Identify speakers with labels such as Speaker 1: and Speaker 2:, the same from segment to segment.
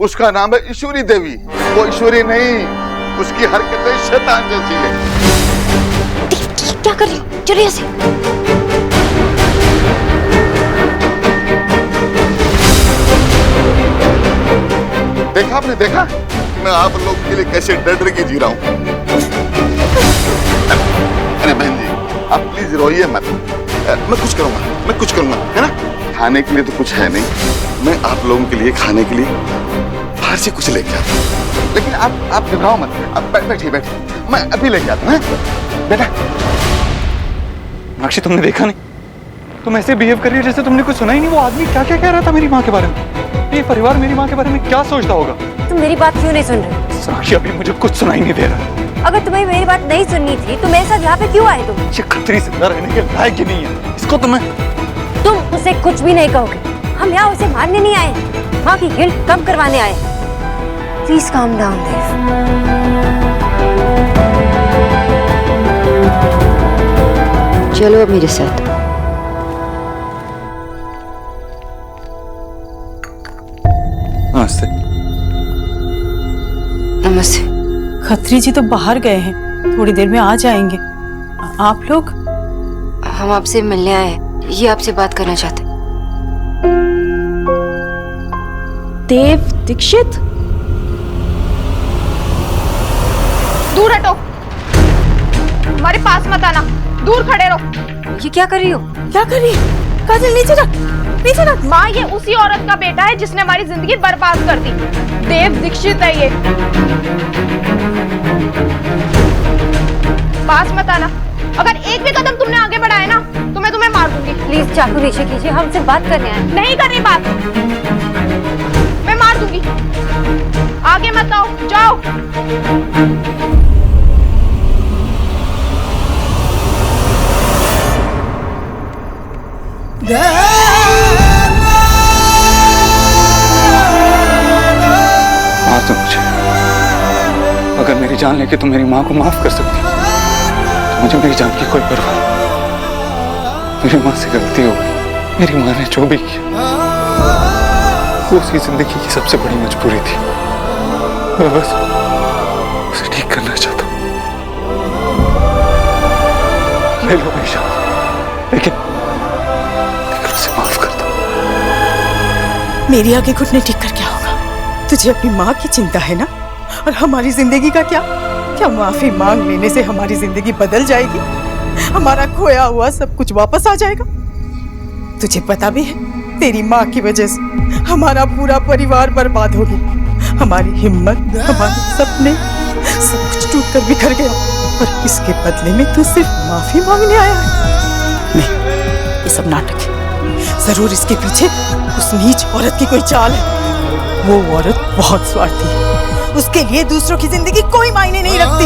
Speaker 1: उसका नाम है ईश्वरी देवी। वो ईश्वरी नहीं, उसकी हरकतें शैतान जैसी है।
Speaker 2: क्या कर रही हो? चलिए ऐसे।
Speaker 1: देखा आपने, देखा मैं आप लोग के लिए कैसे डर के जी रहा हूँ। अरे बहन जी, आप प्लीज रोइए मत। मैं कुछ करूंगा, है ना? खाने के लिए तो कुछ है नहीं, मैं आप लोगों के लिए खाने के लिए बाहर से कुछ लेके आता हूँ। लेकिन आप घबराओ मत, आप बैठिए, मैं अभी लेके आता हूँ। बेटा
Speaker 3: मीनाक्षी, तुमने देखा नहीं? तुम ऐसे बिहेव कर रही हो जैसे तुमने कुछ सुना ही नहीं। वो आदमी क्या क्या कह रहा था मेरी माँ के बारे में। ये परिवार मेरी माँ के बारे में क्या सोचता होगा?
Speaker 2: तुम मेरी बात क्यों नहीं सुन रहे?
Speaker 3: साक्षी, अभी मुझे कुछ सुनाई नहीं दे रहा।
Speaker 2: अगर तुम्हें मेरी बात नहीं सुननी थी तो मेरे साथ यहाँ पे क्यों आए तुम?
Speaker 3: ये खतरी जिंदा रहने के लायक ही नहीं है। इसको तुम
Speaker 2: उसे कुछ भी नहीं कहोगे। हम यहाँ उसे मारने नहीं आए, माँ की गिल्ट कम करवाने आए। प्लीज काम डाउन देव। चलो अब मेरे साथ।
Speaker 3: नमस्ते।
Speaker 2: नमस्ते।
Speaker 4: खत्री जी तो बाहर गए हैं, थोड़ी देर में आ जाएंगे। आप लोग?
Speaker 2: हम आपसे मिलने आए, ये आपसे बात करना चाहते।
Speaker 4: देव दीक्षित?
Speaker 5: दूर हटो, हमारे पास मत आना, दूर खड़े रहो।
Speaker 2: ये क्या कर रही हो?
Speaker 4: क्या कर रही है? काजल नीचे रख, नीचे रख।
Speaker 5: माँ, ये उसी औरत का बेटा है जिसने हमारी जिंदगी बर्बाद कर दी। देव दीक्षित है ये। पास मत आना। अगर एक भी कदम तुमने आगे बढ़ाया ना तो मैं तुम्हें मार दूंगी।
Speaker 2: प्लीज चाकू नीचे कीजिए, हमसे बात करने आए।
Speaker 5: नहीं कर रही बात, मैं मार दूंगी। आगे मत आओ, जाओ।
Speaker 3: मार दो मुझे। अगर मेरी जान लेके तुम मेरी माँ को माफ कर सकती हो तो मुझे मेरी जान की कोई परवाह नहीं। मेरी माँ से गलती हो गई। मेरी माँ ने जो भी किया वो उसकी जिंदगी की सबसे बड़ी मजबूरी थी। मैं बस उसे ठीक करना चाहता हूँ। ले लो मेरी जान, लेकिन उसे माफ कर दो।
Speaker 4: मेरी आगे घुटने टिक कर क्या होगा? तुझे अपनी माँ की चिंता है ना? और हमारी जिंदगी का क्या? क्या माफी मांग लेने से हमारी जिंदगी बदल जाएगी? हमारा खोया हुआ सब कुछ वापस आ जाएगा? तुझे पता भी है, तेरी माँ की वजह से हमारा पूरा परिवार बर्बाद हो गया। हमारी हिम्मत, हमारे सपने, सब कुछ टूट कर बिखर गया। और इसके बदले में तू सिर्फ माफी मांगने आया है? नहीं, ये सब नाटक है। जरूर इसके पीछे उस नीच औरत की कोई चाल है। वो औरत बहुत स्वार्थी है, उसके लिए दूसरों की जिंदगी कोई मायने नहीं रखती।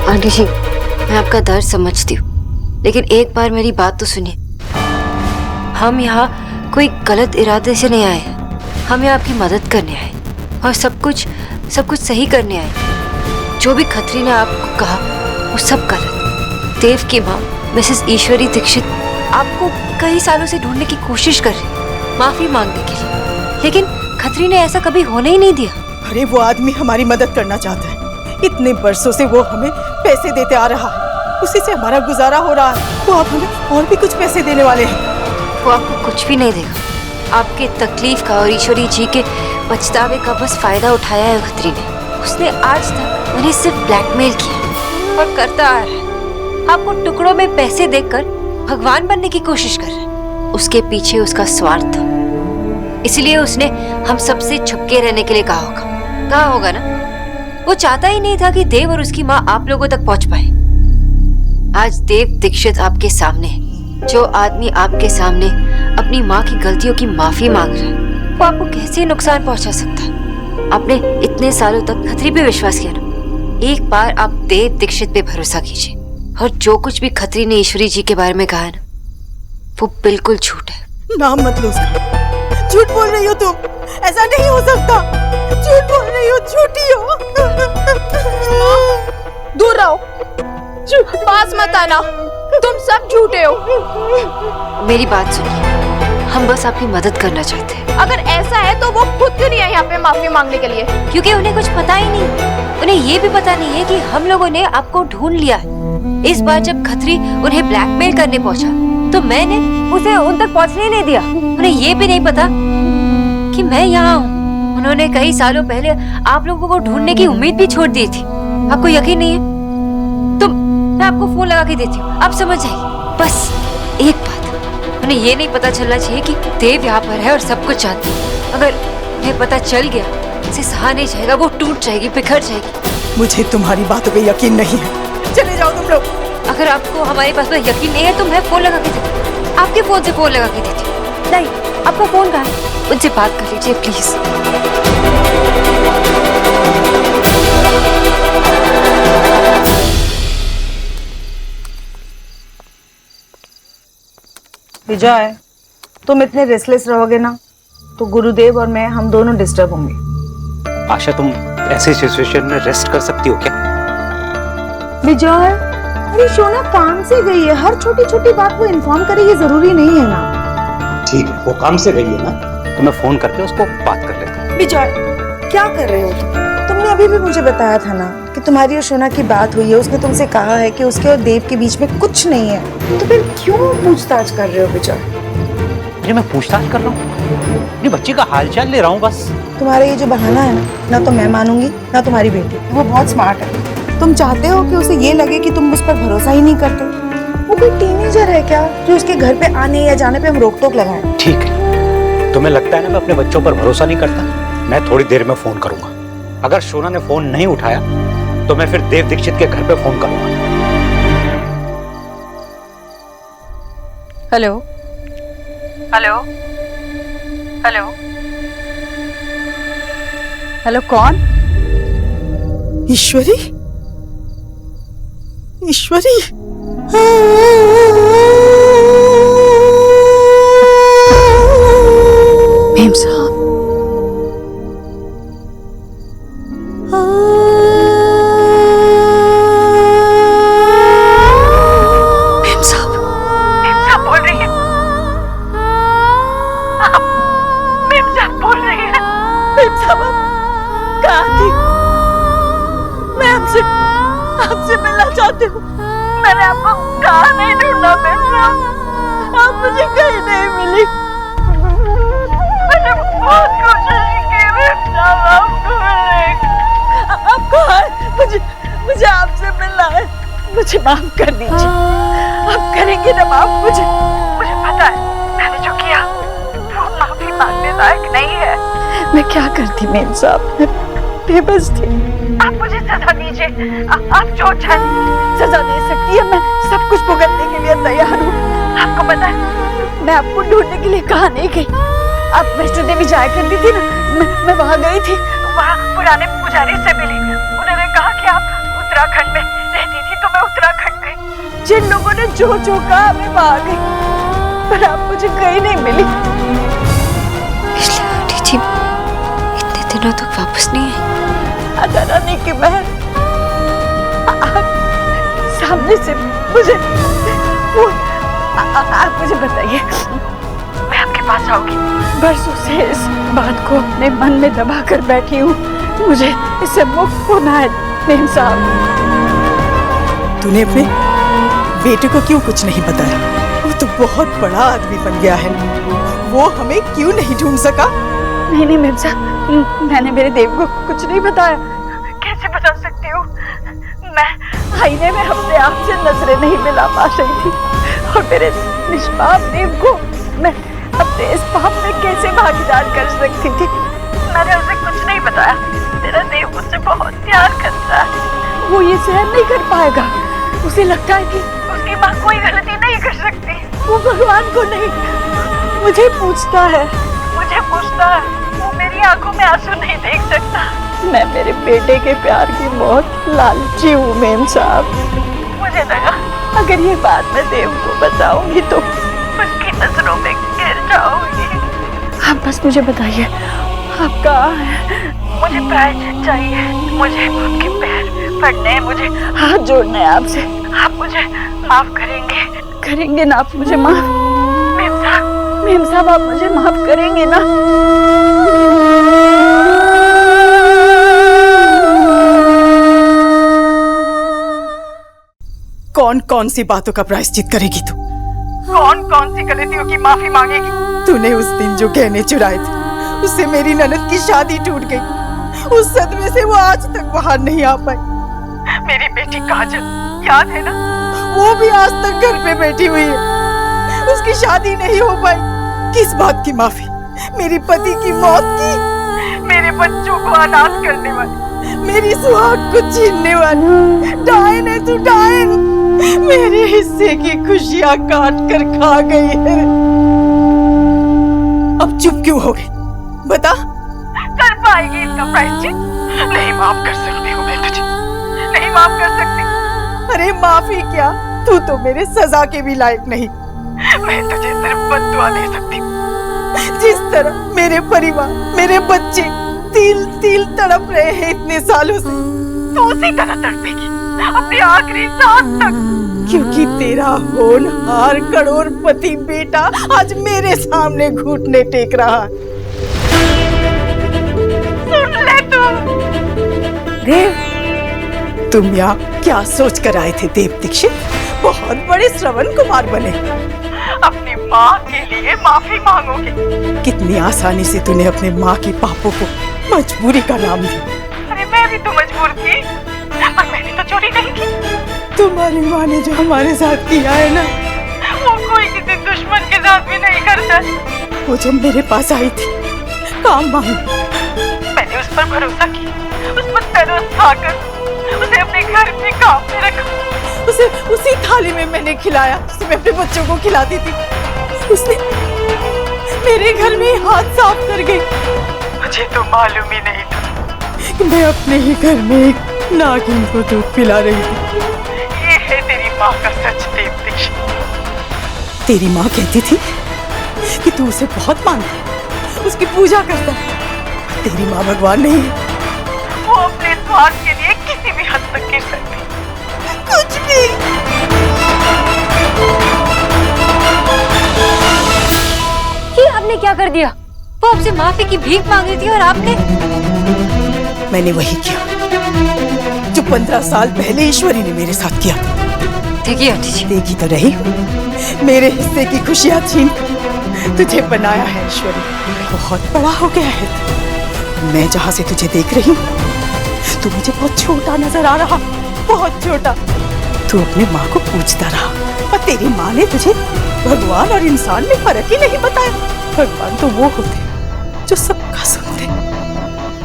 Speaker 2: आंटी जी, मैं आपका दर्द समझती हूँ, लेकिन एक बार मेरी बात तो सुनिए। हम यहाँ कोई गलत इरादे से नहीं आए, हम यहाँ आपकी मदद करने आए और सब कुछ सही करने आए। जो भी खत्री ने आपको कहा वो सब गलत। देव की माँ मिसेस ईश्वरी दीक्षित आपको कई सालों से ढूंढने की कोशिश कर रही, माफी मांगने के लिए, लेकिन खत्री ने ऐसा कभी होने ही नहीं दिया।
Speaker 4: अरे वो आदमी हमारी मदद करना चाहता है। इतने बरसों से वो हमें पैसे देते आ रहा है, उसी से हमारा गुजारा हो रहा है। वो अब हमें और भी कुछ पैसे देने वाले हैं।
Speaker 2: वो आपको कुछ भी नहीं देगा। आपके तकलीफ का और ईश्वरी जी के पछतावे का बस फायदा उठाया है खत्री ने। उसने आज तक उन्हें सिर्फ ब्लैकमेल किया और करता आ रहा है। आपको टुकड़ों में पैसे देकर भगवान बनने की कोशिश कर रहा है। उसके पीछे उसका स्वार्थ था, इसलिए उसने हम सबसे छुपके रहने के लिए कहा होगा ना। वो चाहता ही नहीं था कि देव और उसकी माँ आप लोगों तक पहुंच पाए। आज देव दीक्षित आपके सामने है। जो आदमी आपके सामने अपनी माँ की गलतियों की माफी मांग रहा है, वो आपको कैसे नुकसान पहुंचा सकता है? आपने इतने सालों तक खत्री पे विश्वास किया ना। एक बार आप देव दीक्षित पे भरोसा कीजिए, और जो कुछ भी खत्री ने ईश्वरी जी के बारे में कहा है ना, वो बिल्कुल झूठ है।
Speaker 4: नाम मत लो उसका। झूठ बोल रही हो तुम, ऐसा नहीं हो सकता। झूठ बोल रही हो, झूठी हो।
Speaker 5: दूर रहो, पास मत आना, तुम सब झूठे हो।
Speaker 2: मेरी बात सुनिए, हम बस आपकी मदद करना चाहते हैं।
Speaker 5: अगर ऐसा है तो वो खुद क्यों नहीं है यहाँ पे माफी मांगने के लिए?
Speaker 2: क्योंकि उन्हें कुछ पता ही नहीं। उन्हें ये भी पता नहीं है कि हम लोगों ने आपको ढूंढ लिया है। इस बार जब खत्री उन्हें ब्लैकमेल करने पहुंचा तो मैंने उसे उन तक पहुंचने नहीं दिया। उन्हें ये भी नहीं पता कि मैं यहाँ हूँ। उन्होंने कई सालों पहले आप लोगों को ढूंढने की उम्मीद भी छोड़ दी थी। आपको यकीन नहीं है तो मैं आपको फोन लगा के देती हूँ, आप समझ जाइए। बस एक बात, उन्हें ये नहीं पता चलना चाहिए कि देव यहाँ पर है और सब कुछ जानती है। अगर उन्हें पता चल गया, इसे सहा नहीं जाएगा, वो टूट जाएगी, बिखर जाएगी।
Speaker 4: मुझे तुम्हारी बातों पे यकीन नहीं है, चले जाओ तुम लोग।
Speaker 2: अगर आपको हमारे पास यकीन नहीं है तो मैं फोन लगा के देती हूँ, आपके फोन से फोन लगा के देती हूँ। नहीं, आपका फोन कहाँ है? उनसे बात कर लीजिए प्लीज।
Speaker 6: विजय, तुम इतने रेस्टलेस रहोगे ना तो गुरुदेव और मैं हम दोनों डिस्टर्ब होंगे।
Speaker 7: आशा, तुम ऐसी सिचुएशन में रेस्ट कर सकती हो क्या?
Speaker 6: विजय, अरे शोना काम से गई है, हर छोटी छोटी बात को इन्फॉर्म करे ये जरूरी नहीं है ना।
Speaker 7: ठीक है, वो काम से गई है ना, तो मैं फोन करके उसको बात कर लेता हूँ।
Speaker 6: विजय, क्या कर रहे हो तुमने अभी भी मुझे बताया था ना कि तुम्हारी और शोना की बात हुई है। उसने तुमसे कहा है कि उसके और देव के बीच में कुछ नहीं है, तो फिर क्यों पूछताछ कर रहे हो विजय?
Speaker 7: अरे मैं पूछताछ कर रहा हूँ, अपनी बच्ची का हालचाल ले रहा हूँ बस।
Speaker 6: तुम्हारा ये जो बहाना है ना तो मैं मानूंगी ना तुम्हारी बेटी। वो बहुत स्मार्ट है। तुम चाहते हो कि उसे ये लगे कि तुम उस पर भरोसा ही नहीं करते। वो कोई टीनेजर है क्या जो उसके घर पे आने या जाने पे हम रोक टोक लगाएं?
Speaker 7: ठीक है, तुम्हें लगता है ना मैं अपने बच्चों पर भरोसा नहीं करता? मैं थोड़ी देर में फोन करूंगा। अगर शोना ने फोन नहीं उठाया तो मैं फिर देव दीक्षित के घर पे फोन करूंगा।
Speaker 6: हेलो हेलो हेलो हेलो, कौन?
Speaker 4: ईश्वरी, ईश्वरी,
Speaker 2: मेम साहब, मेम साहब
Speaker 5: बोल रही है, मेम साहब बोल रही है।
Speaker 6: मेम साहब, आप कहाँ थी? मैं आपसे मिलना चाहती हूँ।
Speaker 5: मैंने आपको कहाँ नहीं ढूंढा मेम साहब,
Speaker 6: आप मुझे कहीं नहीं मिली।
Speaker 5: मैंने बहुत कोशिश की मेम साहब आपको मिलने की।
Speaker 6: आप कहाँ हैं? मुझे आपसे मिलना है। मुझे माफ कर दीजिए। आप करेंगे ना माफ मुझे?
Speaker 5: मुझे पता है मैंने जो किया वो माफी मांगने लायक नहीं है।
Speaker 6: मैं क्या करती मेम साहब, मैं बेबस थी।
Speaker 5: आप मुझे सजा दीजिए, आप जो चाहें
Speaker 6: सजा दे सकती है, मैं सब कुछ भुगतने के लिए तैयार हूँ।
Speaker 5: आपको पता है
Speaker 6: मैं आपको ढूंढने के लिए कहाँ नहीं गई। आप वैष्णो देवी जाया करती थी ना, मैं वहाँ गई थी।
Speaker 5: वहाँ पुराने पुजारी से मिली, उन्होंने कहा कि आप उत्तराखंड में रहती थी, तो मैं उत्तराखंड गई।
Speaker 6: जिन लोगों ने जो कहा मैं वहाँ गई, पर आप मुझे कहीं नहीं मिली।
Speaker 2: पिछली आंटी जी इतने दिनों तक वापस नहीं आई।
Speaker 6: राधा रानी की बहन, आप सामने से मुझे आप मुझे बताइए।
Speaker 5: मैं आपके पास आऊंगी।
Speaker 6: बरसों से इस बात को अपने मन में दबा कर बैठी हूँ, मुझे इससे मुक्त होना है मेम साहब।
Speaker 4: तूने अपने बेटे को क्यों कुछ नहीं बताया? वो तो बहुत बड़ा आदमी बन गया है, वो हमें क्यों नहीं ढूंढ सका?
Speaker 6: नहीं मेम साहब, मैंने मेरे देव को कुछ नहीं बताया।
Speaker 5: कैसे बता सकती हूँ? मैं
Speaker 6: आईने में अपने आप से नजरें नहीं मिला पा रही थी, और मेरे निष्पाप देव को मैं अपने इस पाप में कैसे भागीदार कर सकती थी?
Speaker 5: मैंने उसे कुछ नहीं बताया। तेरा देव मुझसे बहुत प्यार करता है।
Speaker 6: वो ये सहन नहीं कर पाएगा। उसे लगता है कि
Speaker 5: उसकी माँ कोई गलती नहीं कर सकती।
Speaker 6: वो भगवान को नहीं, मुझे पूछता है।
Speaker 5: मुझे पूछता है, वो मेरी आंखों में आंसू नहीं देख सकता।
Speaker 6: मैं मेरे बेटे के प्यार की बहुत लालची हूँ मेम साहब।
Speaker 5: मुझे लगा
Speaker 6: अगर ये बात मैं देव को बताऊंगी तो
Speaker 5: उसकी नजरों में गिर जाऊंगी।
Speaker 6: आप बस मुझे बताइए,
Speaker 8: आप कहाँ हैं? मुझे प्रायश्चित चाहिए, मुझे आपके पैर पड़ने हैं, मुझे हाथ जोड़ने हैं आपसे। आप मुझे माफ करेंगे ना? आप मुझे माफ, मेम साहब आप मुझे माफ करेंगे ना?
Speaker 4: कौन कौन सी बातों का प्रायश्चित करेगी तू? कौन कौन सी गलतियों की माफी मांगेगी? तूने उस दिन जो गहने चुराए थे, उससे मेरी ननद की शादी टूट गई। उस सदमे से वो आज तक बाहर नहीं आ पाई। मेरी बेटी काजल याद है ना? वो भी आज तक घर पे बैठी हुई है, उसकी शादी नहीं हो पाई। किस बात की माफी? मेरे पति की मौत की, मेरे बच्चों को अनाथ करने वाली, मेरी सुहाग को छीनने वाली। डायन है तू, डायन। मेरे हिस्से की खुशियां काट कर खा गई है। अब चुप क्यों हो गई? बता। कर पाएगी इसका प्रायश्चित? नहीं माफ कर सकती हूँ मैं तुझे, नहीं माफ कर सकती। अरे माफी क्या, तू तो मेरे सजा के भी लायक नहीं। मैं तुझे सिर्फ बद्दुआ दे सकती हूँ। जिस तरह मेरे परिवार, मेरे बच्चे तिल तिल तड़प रहे हैं इतने सालों से, तो उसी तरह तड़पेगी अपनी आखिरी सांस तक। क्योंकि तेरा होनहार करोड़पति बेटा आज मेरे सामने घुटने टेक रहा है। सुन ले देव, तुम यहाँ क्या सोच कर आए थे देव दीक्षित? बहुत बड़े श्रवण कुमार बने, अपनी माँ के लिए माफी मांगोगे। कितनी आसानी से तूने अपने माँ की पापों को मजबूरी का नाम दिया। अरे मैं भी तो मजबूर थी, पर मैंने तो चोरी नहीं की। तुम्हारी माँ ने जो हमारे साथ किया है ना, वो कोई किसी दुश्मन के साथ भी नहीं करता। वो जब मेरे पास आई थी काम मांगी, मैंने उस पर भरोसा किया, उस पर तरस खाकर उसे अपने घर में काम में रखा। उसे उसी थाली में मैंने खिलाया जिसे मैं अपने बच्चों को खिलाती थी। उसने मेरे घर में हाथ साफ कर गई। मुझे तो मालूम ही नहीं था कि मैं अपने ही घर में एक नागिन को दूध पिला रही थी। ये है तेरी माँ का सच देव दीक्षित। तेरी माँ कहती थी कि तू उसे बहुत मानता, उसकी पूजा करता। तेरी माँ भगवान नहीं है, वो अपने स्वार्थ के लिए किसी भी हद तक गिर सकती, कुछ भी।
Speaker 2: ये आपने क्या कर दिया? वो आपसे माफी की भीख मांग रही थी और आपने?
Speaker 4: मैंने वही किया जो 15 साल पहले ईश्वरी ने मेरे साथ किया।
Speaker 2: देखिए आंटी जी,
Speaker 4: देखी तो रही, मेरे हिस्से की खुशियां छीन तुझे बनाया है ईश्वरी। बहुत बड़ा हो गया है तू। मैं जहाँ से तुझे देख रही हूँ, तू मुझे बहुत छोटा नजर आ रहा, बहुत छोटा। तू अपनी माँ को पूछता रहा, और तेरी माँ ने तुझे भगवान और इंसान में फर्क ही नहीं बताया। भगवान तो वो होते जो सबका सुनते।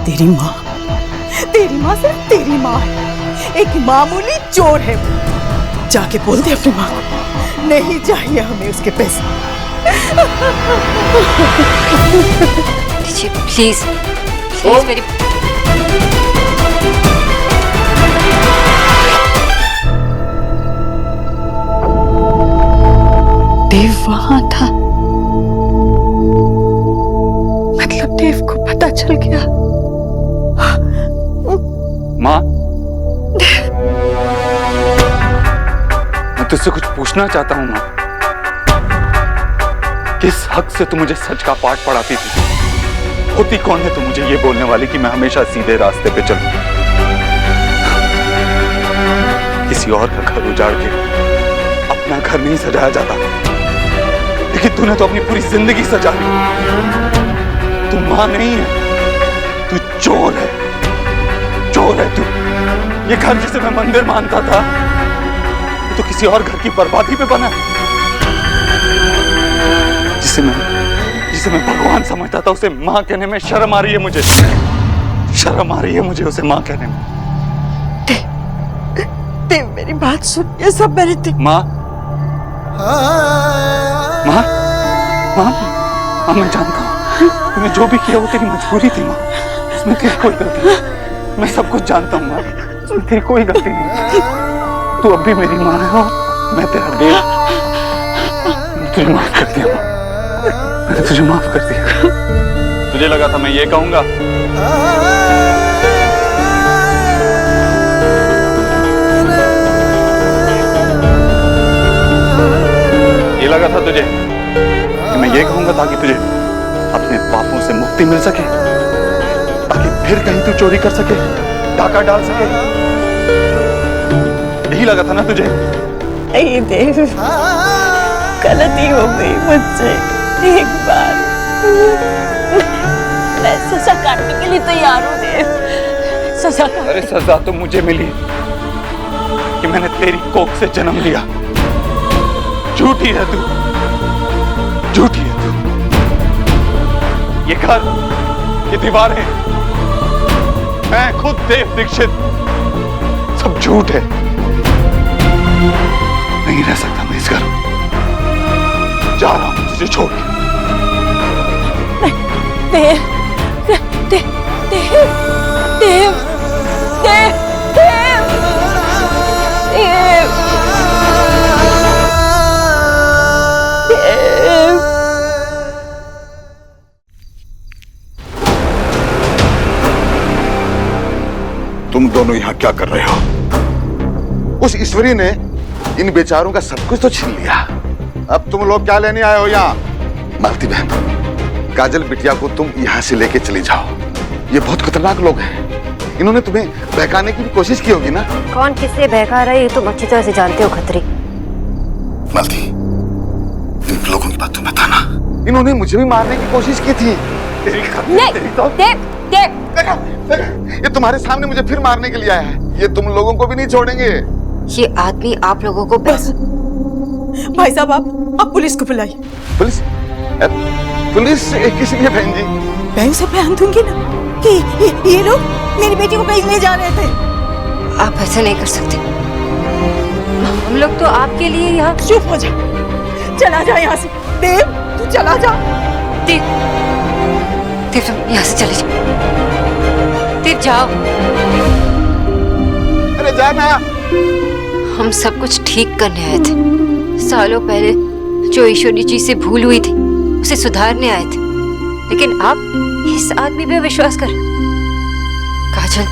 Speaker 4: तेरी माँ सिर्फ तेरी माँ है, एक मामूली चोर है वो। जाके बोल दे अपनी माँ को, नहीं चाहिए हमें उसके पैसे।
Speaker 2: जी प्लीज प्लीज मेरी।
Speaker 8: देव वहां था, मतलब देव को पता चल गया।
Speaker 3: माँ, मैं तुझसे कुछ पूछना चाहता हूँ माँ। किस हक से तू मुझे सच का पाठ पढ़ाती थी? होती कौन है तू मुझे ये बोलने वाली कि मैं हमेशा सीधे रास्ते पे चलूं? किसी और का घर उजाड़ के अपना घर नहीं सजाया जाता, लेकिन तूने तो अपनी पूरी जिंदगी सजा ली। तू माँ नहीं है, तू चोर है, चोर है तू। ये घर जिसे मैं मंदिर मानता था, तो किसी और घर की बर्बादी पे बना। जिसे मैं भगवान समझता था, उसे माँ कहने में शर्म आ रही है मुझे। शर्म आ रही है मुझे उसे माँ कहने में।
Speaker 8: देव मेरी बात सुन, ये सब मैंने
Speaker 3: माँ, माँ, माँ, माँ मैं जानता हूँ तूने जो भी किया वो तेरी मजबूरी थी माँ। उसमें तेरी कोई गलती नहीं। मैं सब कुछ जानता हूँ माँ, उसमें तेरी कोई गलती नहीं। तू अब भी मेरी माँ है और मैं तेरा देव। मैंने तुझे माफ कर दिया माँ, मैंने तुझे माफ कर दिया। तुझे लगा था मैं ये कहूंगा? ये लगा था तुझे कि मैं ये कहूंगा ताकि तुझे अपने पापों से मुक्ति मिल सके, ताकि फिर कहीं तू चोरी कर सके, डाका डाल सके? यही लगा था ना तुझे?
Speaker 8: नहीं देव, गलती हो गई मुझसे एक बार। मैं सजा काटने के लिए तैयार हूँ देव, सजा काट।
Speaker 3: अरे सजा तो मुझे मिली कि मैंने तेरी कोख से जन्म लिया। झूठी है तू, झूठी है तू। ये घर, ये दीवारें, मैं खुद देव दीक्षित, सब झूठ है। नहीं रह सकता मैं इस घर में। जा रहा हूं तुझे छोड़ के।
Speaker 8: देव, देव, देव, देव, देव, देव, देव, देव।
Speaker 1: तुम दोनों यहाँ क्या कर रहे हो? उस ईश्वरी ने इन बेचारों का सब कुछ तो छीन लिया। अब तुम लोग क्या लेने आए हो यहाँ? मालती बहन, काजल बिटिया को तुम यहाँ से लेके चली जाओ। ये बहुत खतरनाक लोग हैं। इन्होंने तुम्हें बहकाने की भी कोशिश की होगी ना?
Speaker 2: कौन किससे बहका रहा है ये तुम अच्छी तरह से जानते हो खत्री।
Speaker 1: मालती, इन लोगों की बात तुम बताना। इन्होंने मुझे भी मारने की कोशिश की थी।
Speaker 2: नहीं, देव, देव।
Speaker 1: ये तुम्हारे सामने मुझे फिर मारने के लिए आया है। ये तुम लोगों को भी नहीं छोड़ेंगे।
Speaker 2: ये आदमी आप लोगों को
Speaker 4: बस भाई साहब, आप पुलिस को बुलाइए।
Speaker 1: पुलिस? पुलिस किस लिए बहन जी?
Speaker 4: मैं उसे बयान दूंगी ना कि ये लोग मेरी बेटी को कहीं ले जा रहे थे।
Speaker 2: आप ऐसा नहीं कर सकते। हम लोग तो आपके लिए यहाँ।
Speaker 4: चुप हो जा, चला जा यहाँ से। देव, तू चला जा।
Speaker 2: देव, देव तुम यहाँ से चले जाओ। देव जाओ।
Speaker 1: अरे जाना।
Speaker 2: हम सब कुछ ठीक करने आए थे। सालों पहले जो ईश्वरी जी से भूल हुई थी उसे सुधारने आए थे, लेकिन आप इस आदमी पे विश्वास कर। काजल,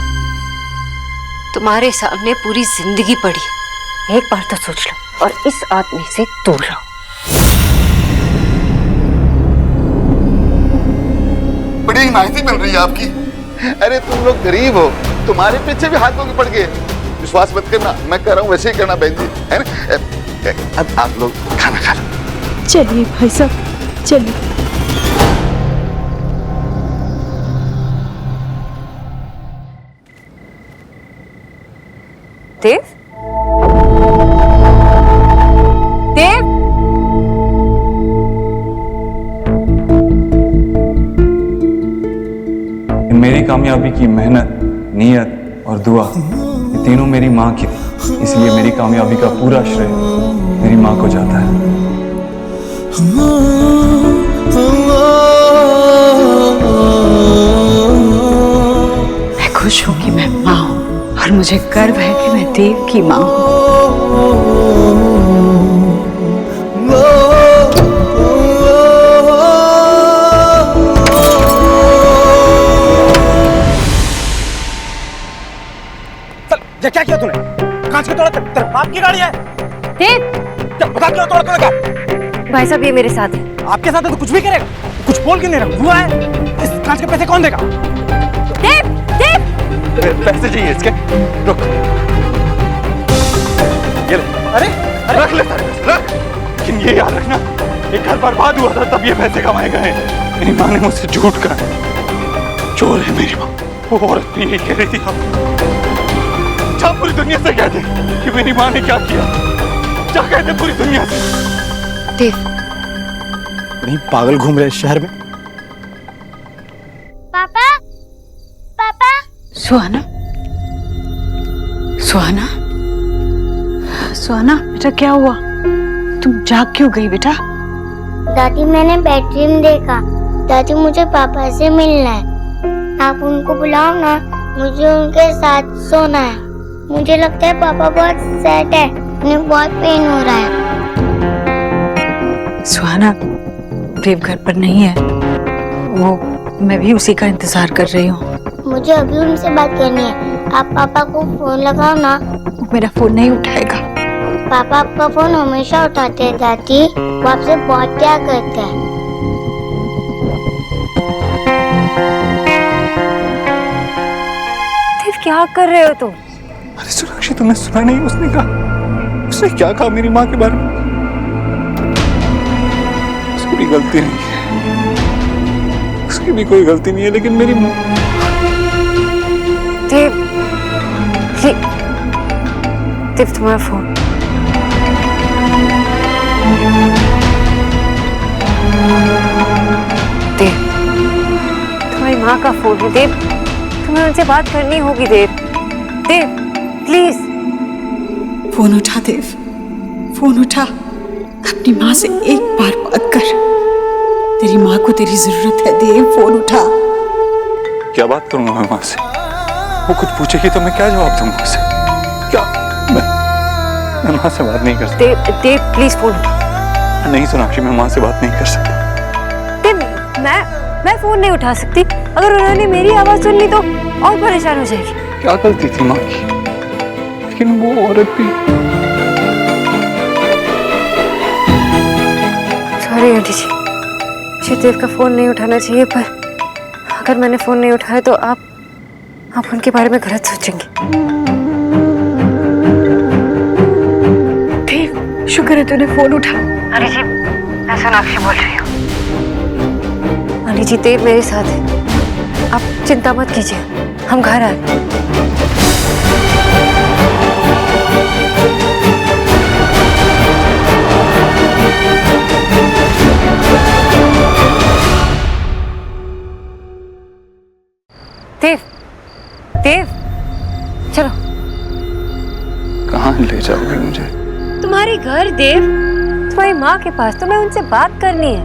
Speaker 2: तुम्हारे सामने पूरी जिंदगी पड़ी। एक बार तो सोच लो और इस आदमी से दूर रहो।
Speaker 1: बड़ी माहिती मिल रही है आपकी। अरे तुम लोग गरीब हो, तुम्हारे पीछे भी हाथ धोके पड़ गए। विश्वास मत करना, मैं कह रहा हूँ वैसे ही करना बहन जी, है ना? अब आप लोग खाना खा लो।
Speaker 8: चलिए भाई साहब, चलिए।
Speaker 2: देव, देव,
Speaker 3: मेरी कामयाबी की मेहनत, नीयत और दुआ, ये तीनों मेरी माँ की थी। इसलिए मेरी कामयाबी का पूरा श्रेय मेरी माँ को जाता है।
Speaker 8: मैं खुश हूँ कि मैं माँ हूँ और मुझे गर्व है कि मैं देव की माँ हूँ।
Speaker 7: ये क्या किया तूने? कांच क्यों तोड़ा? तेरे बाप की गाड़ी है।
Speaker 2: देव,
Speaker 7: बता क्यों तोड़ा तूने?
Speaker 2: भाई साहब ये मेरे साथ है।
Speaker 7: आपके साथ है तो कुछ भी करेगा। कुछ बोल क्यों नहीं रहा? हुआ है। इस कांच के पैसे कौन देगा?
Speaker 2: देव, देव,
Speaker 3: पैसे चाहिए इसके? रुक, ये ले।
Speaker 7: अरे
Speaker 3: रख ले सारे पैसे, रख। लेकिन ये याद रखना, एक घर बर्बाद हुआ था तब ये पैसे कमाए गए। मेरी माँ ने मुझसे झूठ कहा। चोर है मेरी माँ। वो औरत भी यही कह रही थी। आप पूरी दुनिया से कहते कि मेरी माँ ने क्या किया। क्या कहते पूरी दुनिया से?
Speaker 2: देव,
Speaker 7: नहीं पागल घूम रहे शहर में।
Speaker 9: पापा, पापा।
Speaker 8: सुहाना, सुहाना, सुहाना बेटा क्या हुआ? तुम जाग क्यों गई बेटा?
Speaker 9: दादी, मैंने बेडरूम देखा। दादी, मुझे पापा से मिलना है। आप उनको बुलाओ ना, मुझे उनके साथ सोना है। मुझे लगता है पापा बहुत सैड है, उन्हें बहुत पेन हो रहा है।
Speaker 8: सुहाना, देव घर पर नहीं है। वो मैं भी उसी का इंतजार कर रही हूँ।
Speaker 9: मुझे अभी उनसे बात करनी है। आप पापा को फोन लगाओ ना।
Speaker 8: मेरा फोन नहीं उठाएगा।
Speaker 9: पापा आपका फोन हमेशा उठाते हैं दादी। वो आपसे बहुत प्यार करते हैं।
Speaker 2: देव क्या कर रहे हो तुम?
Speaker 3: अरे सोनाक्षी, तुमने सुना नहीं उसने कहा? उसने क्या कहा मेरी माँ के बारे में? उसकी भी गलती नहीं है, उसकी भी कोई गलती नहीं है, लेकिन मेरी माँ।
Speaker 2: देव, देव तुम्हारा फोन। देव, तुम्हारी माँ का फोन है। देव, तुम्हें उनसे बात करनी होगी। देव, देव प्लीज
Speaker 4: फोन उठा देव, फोन उठा। अपनी माँ से एक बार बात कर। तेरी माँ को तेरी जरूरत है देव, फोन उठा।
Speaker 3: क्या बात करूंगा मैं माँ से? वो कुछ पूछेगी तो मैं क्या जवाब दूंगा उसे? क्या मैं माँ से बात नहीं कर सकता।
Speaker 2: देव, देव प्लीज फोन उठा।
Speaker 3: नहीं सोनाक्षी, मैं माँ से बात नहीं कर सकता।
Speaker 2: देव, मैं फोन नहीं उठा सकती। अगर उन्होंने मेरी आवाज सुन ली तो और परेशान हो जाएगी।
Speaker 3: क्या गलती थी माँ की? लेकिन वो औरत भी।
Speaker 2: सॉरी आंटी जी, मुझे देव का फोन नहीं उठाना चाहिए, पर अगर मैंने फोन नहीं उठाया तो आप उनके बारे में गलत सोचेंगे।
Speaker 8: देव, शुक्र है तूने फोन उठा।
Speaker 2: आंटी जी, मैं सोनाक्षी बोल रही हूँ। आंटी जी, देव मेरे साथ है, आप चिंता मत कीजिए, हम घर आ गए। देव, देव, चलो।
Speaker 3: कहाँ ले जाओगे मुझे?
Speaker 2: तुम्हारे घर देव, तुम्हारी माँ के पास। तुम्हें उनसे बात करनी है।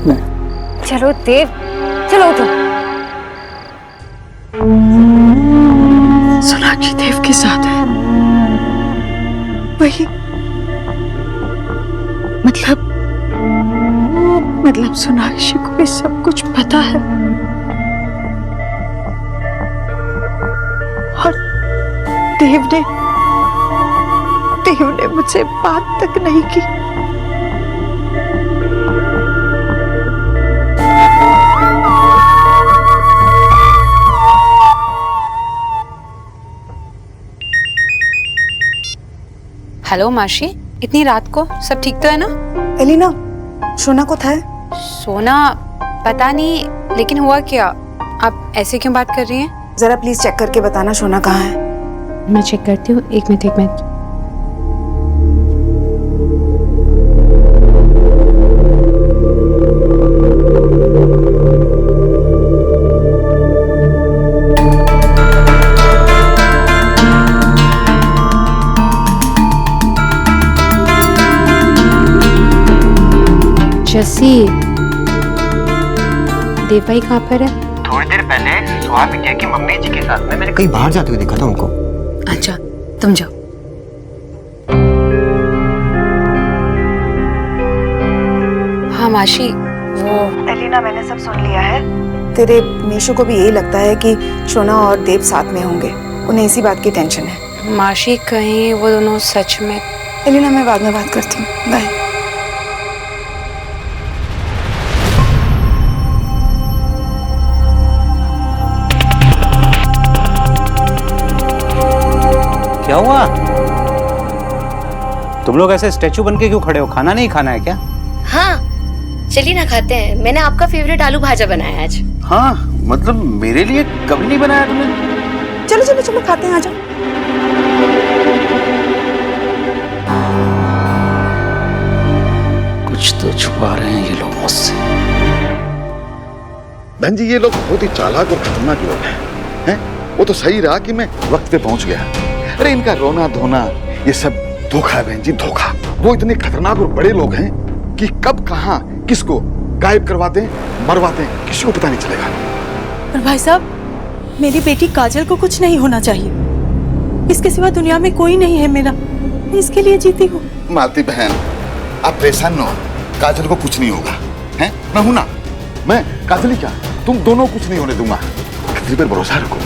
Speaker 3: नहीं।
Speaker 2: चलो देव, चलो उठो।
Speaker 4: सोनाक्षी देव के साथ है। वही मतलब सोनाक्षी को भी सब कुछ पता है, और देव ने मुझसे बात तक नहीं की।
Speaker 10: हेलो माशी, इतनी रात को सब ठीक तो है ना?
Speaker 6: एलिना, सोना को था?
Speaker 10: सोना पता नहीं, लेकिन हुआ क्या? आप ऐसे क्यों बात कर रही हैं?
Speaker 6: जरा प्लीज चेक करके बताना सोना कहाँ है।
Speaker 10: मैं चेक करती हूँ, एक मिनट। जस्सी, देव भाई कहाँ पर है?
Speaker 11: थोड़ी देर पहले सुहा बिटिया की मम्मी जी के साथ में मैंने कहीं बाहर जाते हुए देखा था उनको।
Speaker 10: अच्छा, तुम जाओ। हाँ माशी, वो
Speaker 6: एलिना, मैंने सब सुन लिया है। तेरे मीशू को भी यही लगता है कि सोना और देव साथ में होंगे। उन्हें इसी बात की टेंशन है।
Speaker 10: माशी, कहीं वो दोनों सच में?
Speaker 6: एलिना, मैं बाद में बात करती हूँ, बाय।
Speaker 7: क्या हुआ? तुम लोग ऐसे स्टैचू बन के क्यों खड़े हो? खाना नहीं खाना है क्या?
Speaker 12: हाँ, चलिए ना खाते हैं। मैंने आपका फेवरेट आलू भाजा बनाया आज।
Speaker 11: हाँ, मतलब मेरे लिए कभी नहीं बनाया तुमने?
Speaker 6: चलो चलो चलो खाते हैं, आ जाओ।
Speaker 7: कुछ तो छुपा रहे हैं ये लोग मुझसे।
Speaker 1: बहन जी, ये लोग बहुत ही चालाक और खतरनाक लोग हैं। वो तो सही रहा कि मैं वक्त पे पहुंच गया। अरे इनका रोना धोना ये सब धोखा है बहन जी, धोखा। वो इतने खतरनाक और बड़े लोग हैं कि कब कहां किसको गायब करवा दें, मरवा दें, किसी को पता नहीं चलेगा।
Speaker 4: और भाई साहब, मेरी बेटी काजल को कुछ नहीं होना चाहिए। इसके सिवा दुनिया में कोई नहीं है मेरा। मैं इसके लिए जीती हूँ।
Speaker 1: मालती बहन, आप परेशान न हो, काजल को कुछ नहीं होगा। हैं? मैं हूं ना, मैं काजली क्या, तुम दोनों कुछ नहीं होने दूंगा। कतरी पर भरोसा रखो,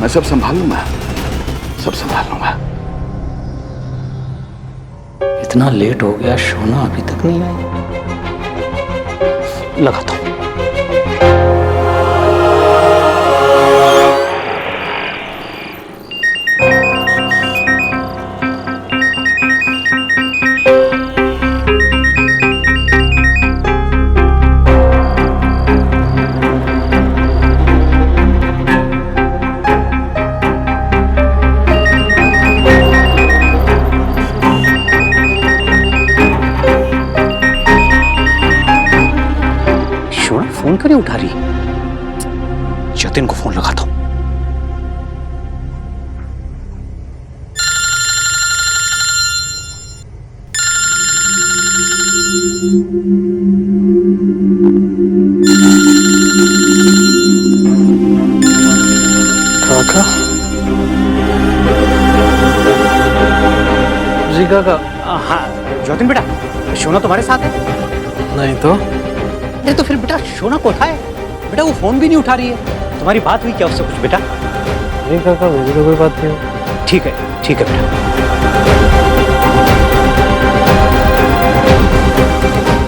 Speaker 1: मैं सब संभाल लूंगा, सब संभाल लूंगा।
Speaker 7: इतना लेट हो गया, शोना अभी तक नहीं आई। लगाता हूं। फोन क्यों नहीं उठा रही? जतिन को फोन लगाता हूं। काका जी काका। हाँ जतिन बेटा, शोना तुम्हारे साथ है? नहीं तो। नहीं तो फिर बेटा शोना को उठाए। बेटा वो फोन भी नहीं उठा रही है। तुम्हारी बात हुई क्या उससे कुछ बेटा? नहीं काका, मेरी तो कोई बात नहीं। ठीक है बेटा।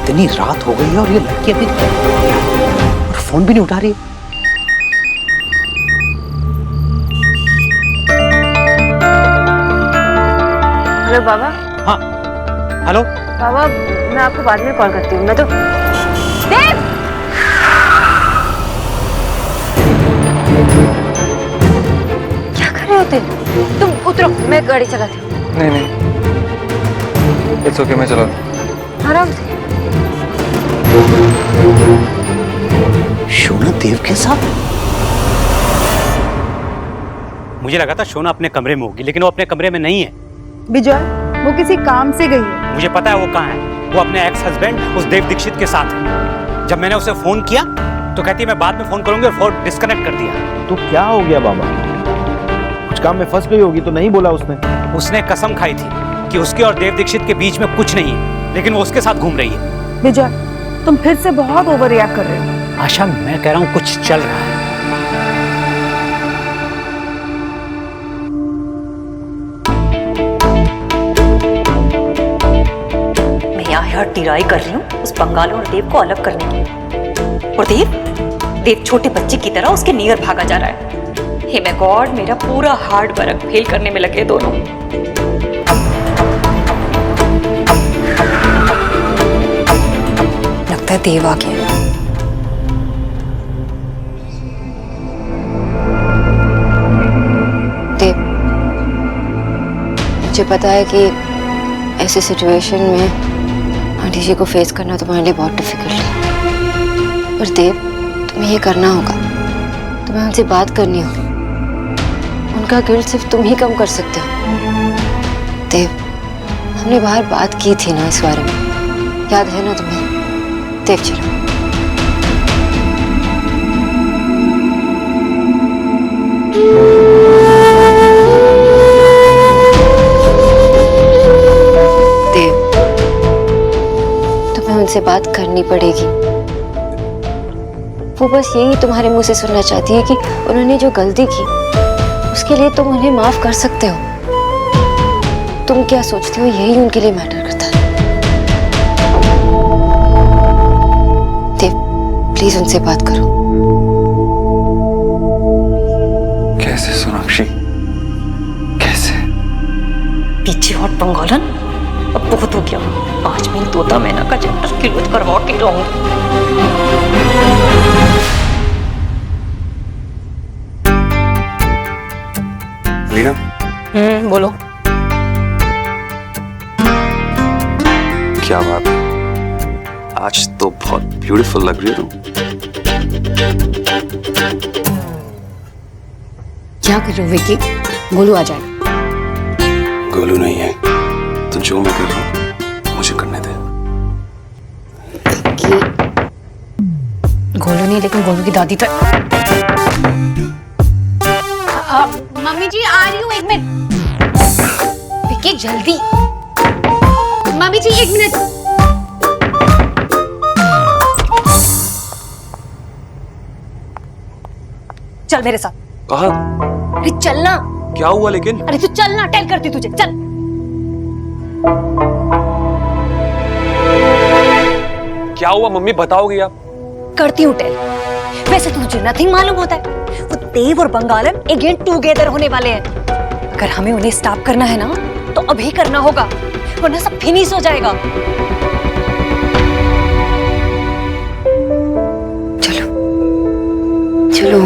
Speaker 7: इतनी रात हो गई है और ये लड़की अभी और फोन भी नहीं उठा रही है।
Speaker 2: हेलो बाबा।
Speaker 7: हाँ हेलो
Speaker 2: बाबा, मैं आपको बाद में कॉल करती हूँ। मैं तो देव! क्या कर रहे हो तुम उतरो, मैं गाड़ी चलाती हूँ।
Speaker 3: नहीं इट्स ओके, मैं चला।
Speaker 2: आराम से।
Speaker 7: शोना देव के साथ? मुझे लगा था शोना अपने कमरे में होगी, लेकिन वो अपने कमरे में नहीं है।
Speaker 6: विजय, वो किसी काम से गई है।
Speaker 7: मुझे पता है वो कहाँ है। वो अपने एक्स हस्बैंड उस देव दीक्षित के साथ है। जब मैंने उसे फोन किया तो कहती है मैं बाद में फोन करूंगी और फोन डिस्कनेक्ट कर दिया।
Speaker 11: तो क्या हो गया बाबा? कुछ काम में फंस गई होगी तो नहीं बोला उसने?
Speaker 7: उसने कसम खाई थी कि उसके और देव दीक्षित के बीच में कुछ नहीं है, लेकिन वो उसके साथ घूम रही है।
Speaker 6: विजय, तुम फिर से बहुत ओवर रिएक्ट कर रहे हो।
Speaker 7: आशा, मैं कह रहा हूँ कुछ चल रहा है।
Speaker 8: टिराई कर रही हूँ उस बंगाली और देव को अलग करने की। और देव छोटे बच्चे की तरह उसके नियर भागा जा रहा है। हे माय गॉड, मेरा पूरा हार्ड वर्क फेल करने में लगे दोनों। लगता है देव आ गया।
Speaker 2: देव, मुझे पता है कि ऐसी सिचुएशन में आंटी जी को फेस करना तुम्हारे लिए बहुत डिफिकल्ट है, पर देव तुम्हें ये करना होगा। तुम्हें उनसे बात करनी होगी। उनका गिल्ट सिर्फ तुम ही कम कर सकते हो। देव, हमने बाहर बात की थी ना इस बारे में, याद है ना तुम्हें? देव चलो। उनसे बात करनी पड़ेगी। वो बस यही तुम्हारे मुंह से सुनना चाहती है कि उन्होंने जो गलती की उसके लिए तुम उन्हें माफ कर सकते हो। तुम क्या सोचते हो यही उनके लिए मैटर करता है। देव, प्लीज उनसे बात करो।
Speaker 3: कैसे सोनाक्षी, कैसे?
Speaker 8: पीछे हट बंगालन, अब बहुत हो गया। आज मैं तोता मैना का चैप्टर क्लोज करवा के रहूंगी।
Speaker 3: लीना।
Speaker 8: बोलो।
Speaker 13: क्या बात है, आज तो बहुत ब्यूटीफुल लग रही हो तुम।
Speaker 12: क्या कर रहे हो विकी? गोलू आ जाए।
Speaker 13: गोलू नहीं है तो जो मैं कर रहा हूँ मुझे करने दे।
Speaker 12: गोलू नहीं, लेकिन गोलू की दादी तो। मम्मी जी आ रही हूँ, 1 मिनट। विकी जल्दी। मम्मी जी 1 मिनट। चल मेरे साथ।
Speaker 13: कहाँ?
Speaker 12: अरे चलना।
Speaker 13: क्या हुआ लेकिन?
Speaker 12: अरे तू चलना, टेल करती तुझे, चल।
Speaker 13: क्या हुआ मम्मी, बताओगे आप?
Speaker 12: करती हूँ टेल। वैसे तुझे नथिंग मालूम होता है, वो देव और बंगालम अगेन टुगेदर होने वाले हैं। अगर हमें उन्हें स्टॉप करना है ना तो अभी करना होगा, वरना सब फिनिश हो जाएगा।
Speaker 2: चलो चलो।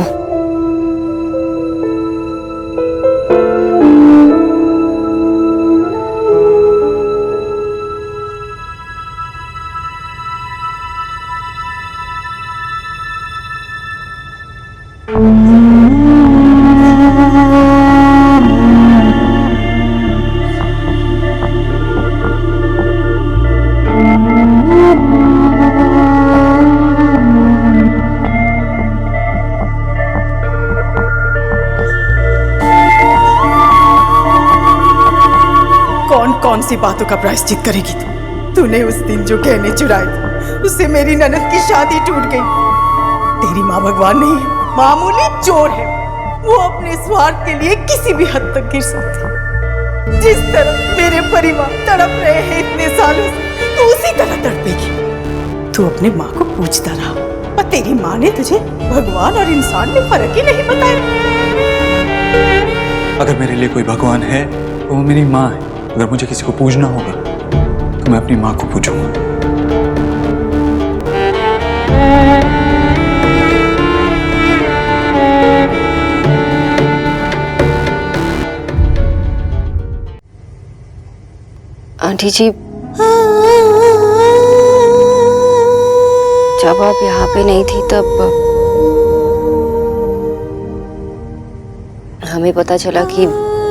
Speaker 4: कौन सी बातों का प्रायश्चित करेगी तू? तूने उस दिन जो गहने चुराए थे, उससे मेरी ननद की शादी टूट गई। तेरी माँ भगवान नहीं है, मामूली चोर है। वो अपने स्वार्थ के लिए किसी भी हद तक गिर सकती है। जिस तरह मेरे परिवार तड़प रहे हैं इतने सालों से, तू उसी तरह तड़पेगी। तू अपनी माँ को पूछता रहा, पर तेरी माँ ने तुझे भगवान और इंसान में फर्क ही नहीं बताया।
Speaker 3: अगर मेरे लिए कोई भगवान है तो वो मेरी माँ है। अगर मुझे किसी को पूजना होगा तो मैं अपनी माँ को पूजूंगा।
Speaker 2: आंटी जी, जब आप यहाँ पे नहीं थी तब हमें पता चला कि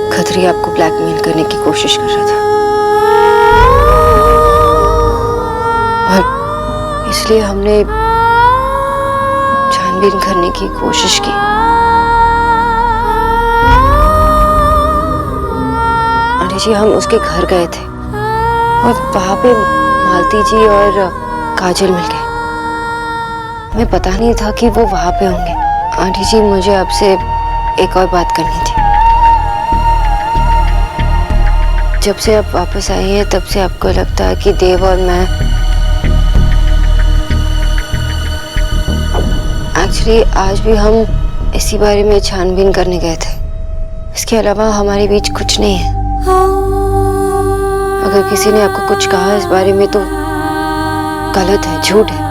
Speaker 2: खत्री आपको ब्लैकमेल करने की कोशिश कर रहा था, और इसलिए हमने छानबीन करने की कोशिश की। आंटी जी, हम उसके घर गए थे और वहां पे मालती जी और काजल मिल गए। हमें पता नहीं था कि वो वहां पे होंगे। आंटी जी, मुझे आपसे एक और बात करनी थी। जब से आप वापस आई हैं तब से आपको लगता है कि देव और मैं एक्चुअली आज भी हम इसी बारे में छानबीन करने गए थे। इसके अलावा हमारे बीच कुछ नहीं है। अगर किसी ने आपको कुछ कहा इस बारे में तो गलत है, झूठ है।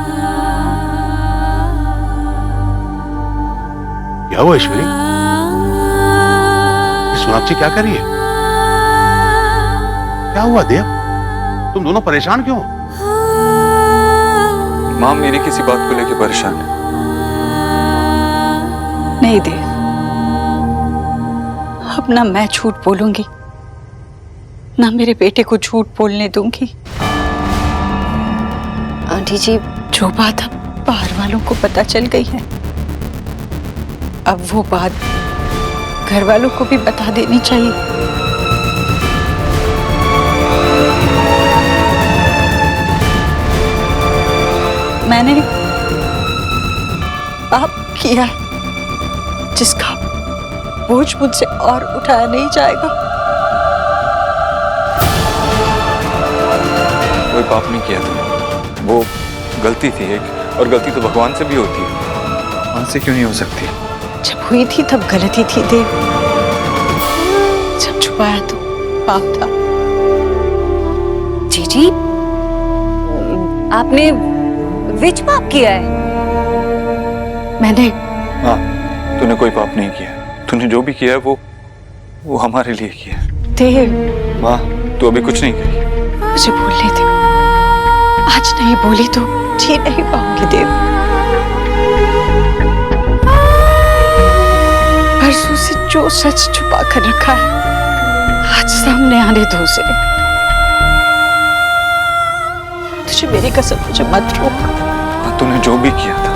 Speaker 14: क्या हुआ ईश्वरी? सोनाक्षी क्या कर रही है? क्या हुआ देव? तुम दोनों परेशान क्यों?
Speaker 3: माँ मेरी किसी बात को लेकर परेशान है।
Speaker 8: नहीं देव, अब ना मैं झूठ बोलूंगी ना मेरे बेटे को झूठ बोलने दूंगी।
Speaker 2: आंटी जी,
Speaker 8: जो बात अब बाहर वालों को पता चल गई है, अब वो बात घर वालों को भी बता देनी चाहिए। मैंने पाप किया जिसका बोझ मुझसे और उठाया नहीं जाएगा।
Speaker 3: कोई पाप नहीं किया था, वो गलती थी एक, और गलती तो भगवान से भी होती है, भगवान से क्यों नहीं हो सकती?
Speaker 8: जब हुई थी तब गलती थी देव, जब छुपाया तो पाप था।
Speaker 12: जीजी, आपने विच पाप किया है?
Speaker 8: मैंने?
Speaker 3: हाँ, तूने कोई पाप नहीं किया। तूने जो भी किया है वो हमारे लिए किया है।
Speaker 8: देव,
Speaker 3: माँ तू अभी कुछ नहीं कही।
Speaker 8: मुझे बोलने दे, आज नहीं बोली तो जी नहीं पाऊंगी देव। परसों से जो सच छुपा कर रखा है आज सामने आने दो उसे। तुझे मेरी कसम, मुझे मत रोक।
Speaker 3: तूने जो भी किया था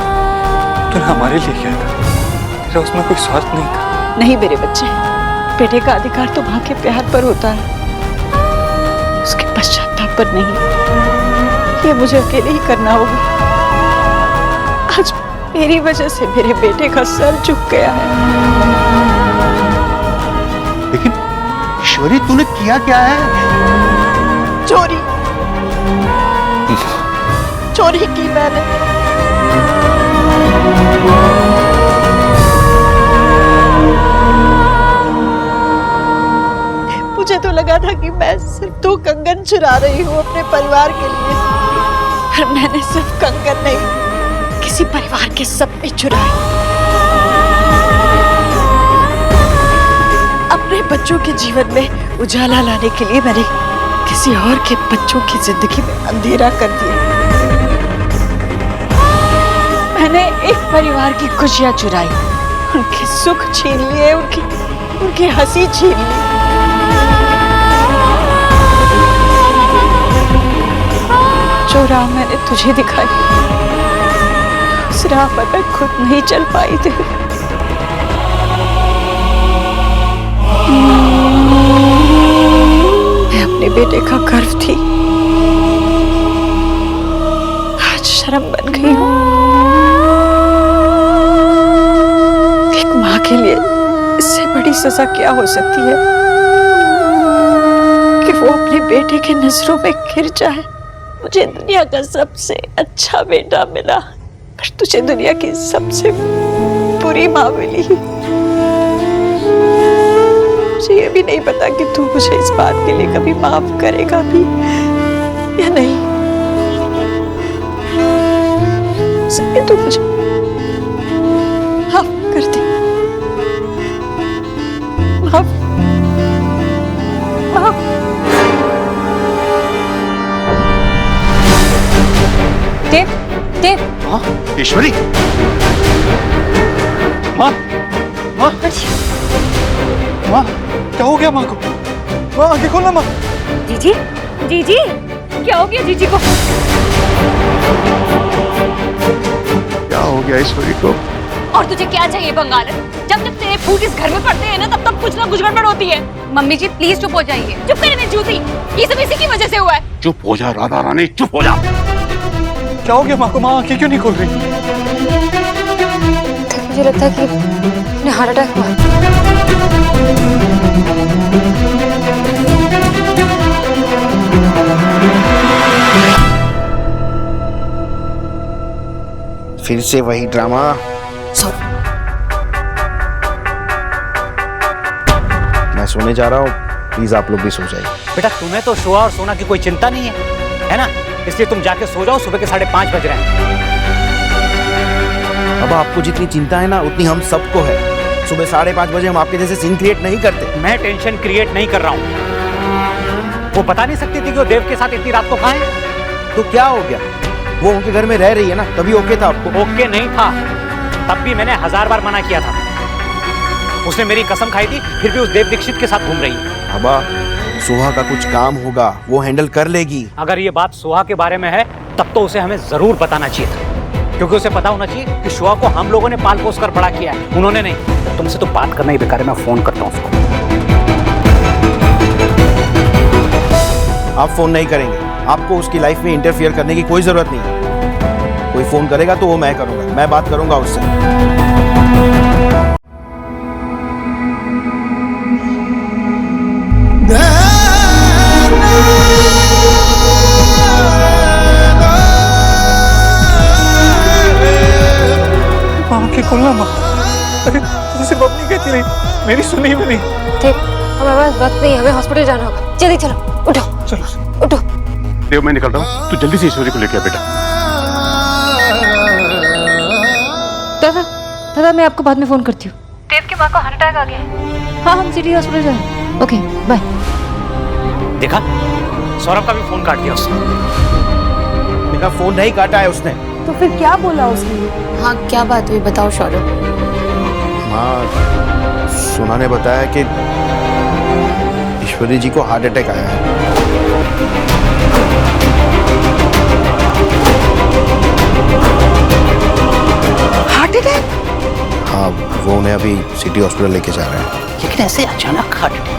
Speaker 3: तूने हमारे लिए किया था, तेरा उसमें कोई स्वार्थ नहीं था।
Speaker 8: नहीं मेरे बच्चे, बेटे का अधिकार तो मां के प्यार पर होता है, उसके पश्चाताप पर नहीं। ये मुझे अकेले ही करना होगा। आज मेरी वजह से मेरे बेटे का सर झुक गया है।
Speaker 14: लेकिन ईश्वरी तूने किया क्या है?
Speaker 8: चोरी चोरी की मैंने। मुझे तो लगा था कि मैं सिर्फ 2 कंगन चुरा रही हूँ अपने परिवार के लिए, पर मैंने सिर्फ कंगन नहीं, किसी परिवार के सपने चुराए। अपने बच्चों के जीवन में उजाला लाने के लिए मैंने किसी और के बच्चों की जिंदगी में अंधेरा कर दिया। मैंने एक परिवार की खुशियां चुराई, उनके सुख छीन लिए, उनकी हंसी छीन ली। जो राह मैंने तुझे दिखाई, उस राह पर मैं खुद नहीं चल पाई थी। मैं अपने बेटे का गर्व थी, आज शर्म बन गई हूँ। एक माँ के लिए इससे बड़ी सजा क्या हो सकती है कि वो अपने बेटे के नजरों में गिर जाए। मुझे दुनिया का सबसे अच्छा बेटा मिला, पर तुझे दुनिया की सबसे बुरी माँ मिली। मुझे ये भी नहीं पता कि तू मुझे इस बात के लिए कभी माफ करेगा भी या नहीं। इसलिए तू मुझे माफ कर दे। माफ माफ।
Speaker 10: देव, देव।
Speaker 14: हाँ, ईश्वरी। माँ, माँ, माँ, क्या हो गया माँ को? माँ आंखें खोलना माँ।
Speaker 12: जीजी, जीजी, क्या हो गया जीजी को?
Speaker 14: क्या हो गया ईश्वरी को?
Speaker 12: और तुझे क्या चाहिए बंगाल? जब जब तेरे फूट इस घर में पड़ते हैं ना, तब तब कुछ ना कुछ गड़बड़ होती है।
Speaker 10: मम्मी जी प्लीज चुप हो जाइए।
Speaker 12: चुप करे नहीं जूती, ये सब इसी की वजह से हुआ है।
Speaker 14: चुप हो जा राधा रानी, चुप हो जा। क्या हो गया माँ को? माँ आंखें क्यों नहीं खोल रही?
Speaker 2: मुझे लगता है कि उन्हें हार्ट अटैक हुआ।
Speaker 11: फिर से वही ड्रामा। मैं सोने जा रहा हूँ, प्लीज आप लोग भी सो जाइए।
Speaker 7: बेटा तुम्हें तो शोआ और सोना की कोई चिंता नहीं है ना? इसलिए तुम जाके सो जाओ, सुबह के 5:30 बज रहे हैं।
Speaker 11: अब आपको जितनी चिंता है ना, उतनी हम सबको है। सुबह 5:30 बजे हम आपके जैसे सीन क्रिएट नहीं करते।
Speaker 7: मैं टेंशन क्रिएट नहीं कर रहा हूँ। वो बता नहीं सकती थी कि वो देव के साथ इतनी रात को कहाँ है।
Speaker 11: तो क्या हो गया? वो उनके घर में रह रही है ना, तभी ओके था आपको?
Speaker 7: ओके नहीं था, तब भी मैंने 1000 बार मना किया था। उसने मेरी कसम खाई थी, फिर भी उस देव दीक्षित के साथ घूम रही है।
Speaker 11: बाबा, सोहा का कुछ काम होगा, वो हैंडल कर लेगी।
Speaker 7: अगर ये बात सोहा के बारे में है, तब तो उसे हमें जरूर बताना चाहिए था, क्योंकि उसे पता होना चाहिए कि सोहा को हम लोगों ने पाल पोस कर बड़ा किया है, उन्होंने नहीं। तुमसे तो बात करना ही बेकार है, मैं फोन करता हूँ उसको।
Speaker 11: आप फोन नहीं करेंगे, आपको उसकी लाइफ में इंटरफियर करने की कोई जरूरत नहीं है। कोई फोन करेगा तो वो मैं करूंगा, मैं बात करूंगा उससे।
Speaker 3: आंखें खोलना माँ। अरे तुझसे बबली कहती रही, मेरी सुनी भी नहीं।
Speaker 2: देख, हमारे पास वक्त नहीं, हमें हॉस्पिटल जाना होगा। जल्दी चलो, उठो
Speaker 3: चलो
Speaker 2: उठो।
Speaker 14: देव मैं निकल रहा हूँ, तू जल्दी से ईश्वरी को लेके आ बेटा।
Speaker 2: दादा, दादा मैं आपको बाद में फोन करती हूँ।
Speaker 12: देव की माँ को हार्ट अटैक आ गया है।
Speaker 2: हाँ, हम सिटी हॉस्पिटल जा रहे हैं। Okay bye.
Speaker 7: देखा, सौरभ का भी फोन काट दिया उसने।
Speaker 11: मेरा फोन नहीं काटा है उसने।
Speaker 6: तो फिर क्या बोला उसने?
Speaker 10: हाँ क्या बात हुई बताओ सौरभ।
Speaker 11: हाँ, सोना ने बताया कि ईश्वरी जी को हार्ट अटैक आया है।
Speaker 6: Heart attack?
Speaker 11: हाँ, वो उन्हें अभी सिटी हॉस्पिटल लेके जा रहे हैं।
Speaker 7: लेकिन ऐसे अचानक हार्ट अटैक?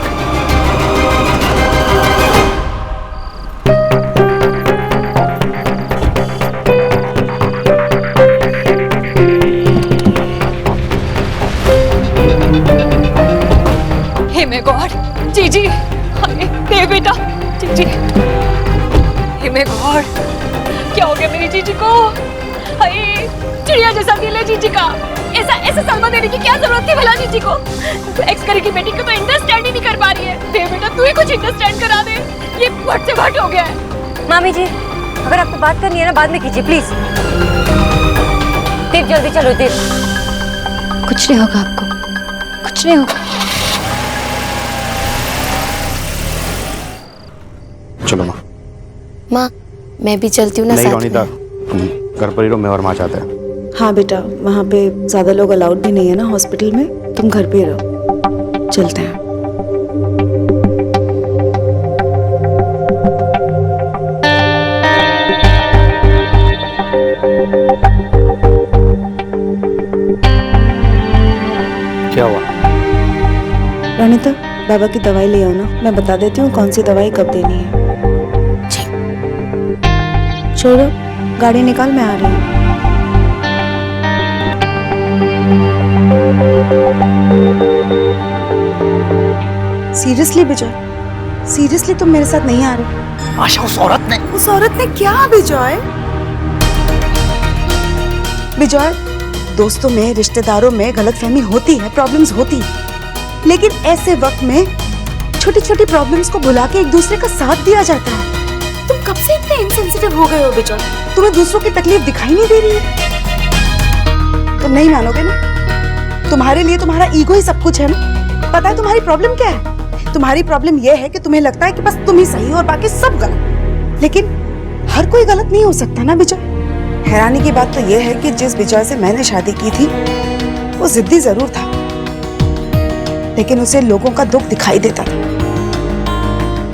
Speaker 12: माय गॉड, क्या हो गया मेरी जीजी को? हाय, चिड़िया जैसा दिल है जीजी का। ऐसा सलमा देने की क्या जरूरत थी भला जीजी को? एक्स करे की बेटी को तो अंडरस्टैंड ही नहीं कर पा रही है। दे बेटा तू ही कुछ अंडरस्टैंड करा दे, ये भट से भट हो गया है।
Speaker 2: मामी जी, अगर आपको बात करनी है ना बाद में कीजिए प्लीज। देव जल्दी चलो देव।
Speaker 10: कुछ नहीं होगा आपको, कुछ नहीं होगा।
Speaker 11: चलो माँ।
Speaker 6: माँ मैं भी चलती हूँ ना
Speaker 11: नहीं
Speaker 6: साथ
Speaker 11: रोनिता,
Speaker 6: में।
Speaker 11: तुम घर पर ही रहो, मैं और माँ चाहते हैं।
Speaker 6: हाँ बेटा, वहाँ पे ज्यादा लोग अलाउड भी नहीं है ना हॉस्पिटल में, तुम घर पे ही रहो। चलते हैं।
Speaker 11: क्या हुआ?
Speaker 6: रोनिता, बाबा की दवाई ले आओ ना, मैं बता देती हूँ कौन सी दवाई कब देनी है। छोड़ो, गाड़ी निकाल, मैं आ रही हूँ। सीरियसली विजय, सीरियसली तुम मेरे साथ नहीं आ रहे?
Speaker 7: आशा, उस औरत ने
Speaker 6: क्या विजय? विजय, दोस्तों में, रिश्तेदारों में गलतफहमी होती है, प्रॉब्लम्स होती है, लेकिन ऐसे वक्त में छोटी छोटी प्रॉब्लम्स को भुला के एक दूसरे का साथ दिया जाता है। तुम कब से इतने इनसेंसिटिव हो गए हो विजय? तुम्हें दूसरों की तकलीफ दिखाई नहीं दे रही है? तुम नहीं मानोगे ना, तुम्हारे लिए तुम्हारा ईगो ही सब कुछ है ना। पता है तुम्हारी प्रॉब्लम क्या है? तुम्हारी प्रॉब्लम यह है कि तुम्हें लगता है कि बस तुम ही सही हो और बाकी सब गलत। लेकिन हर कोई गलत नहीं हो सकता ना विजय। हैरानी की बात तो यह है कि जिस विजय से मैंने शादी की थी वो जिद्दी जरूर था, लेकिन उसे लोगों का दुख दिखाई देता था।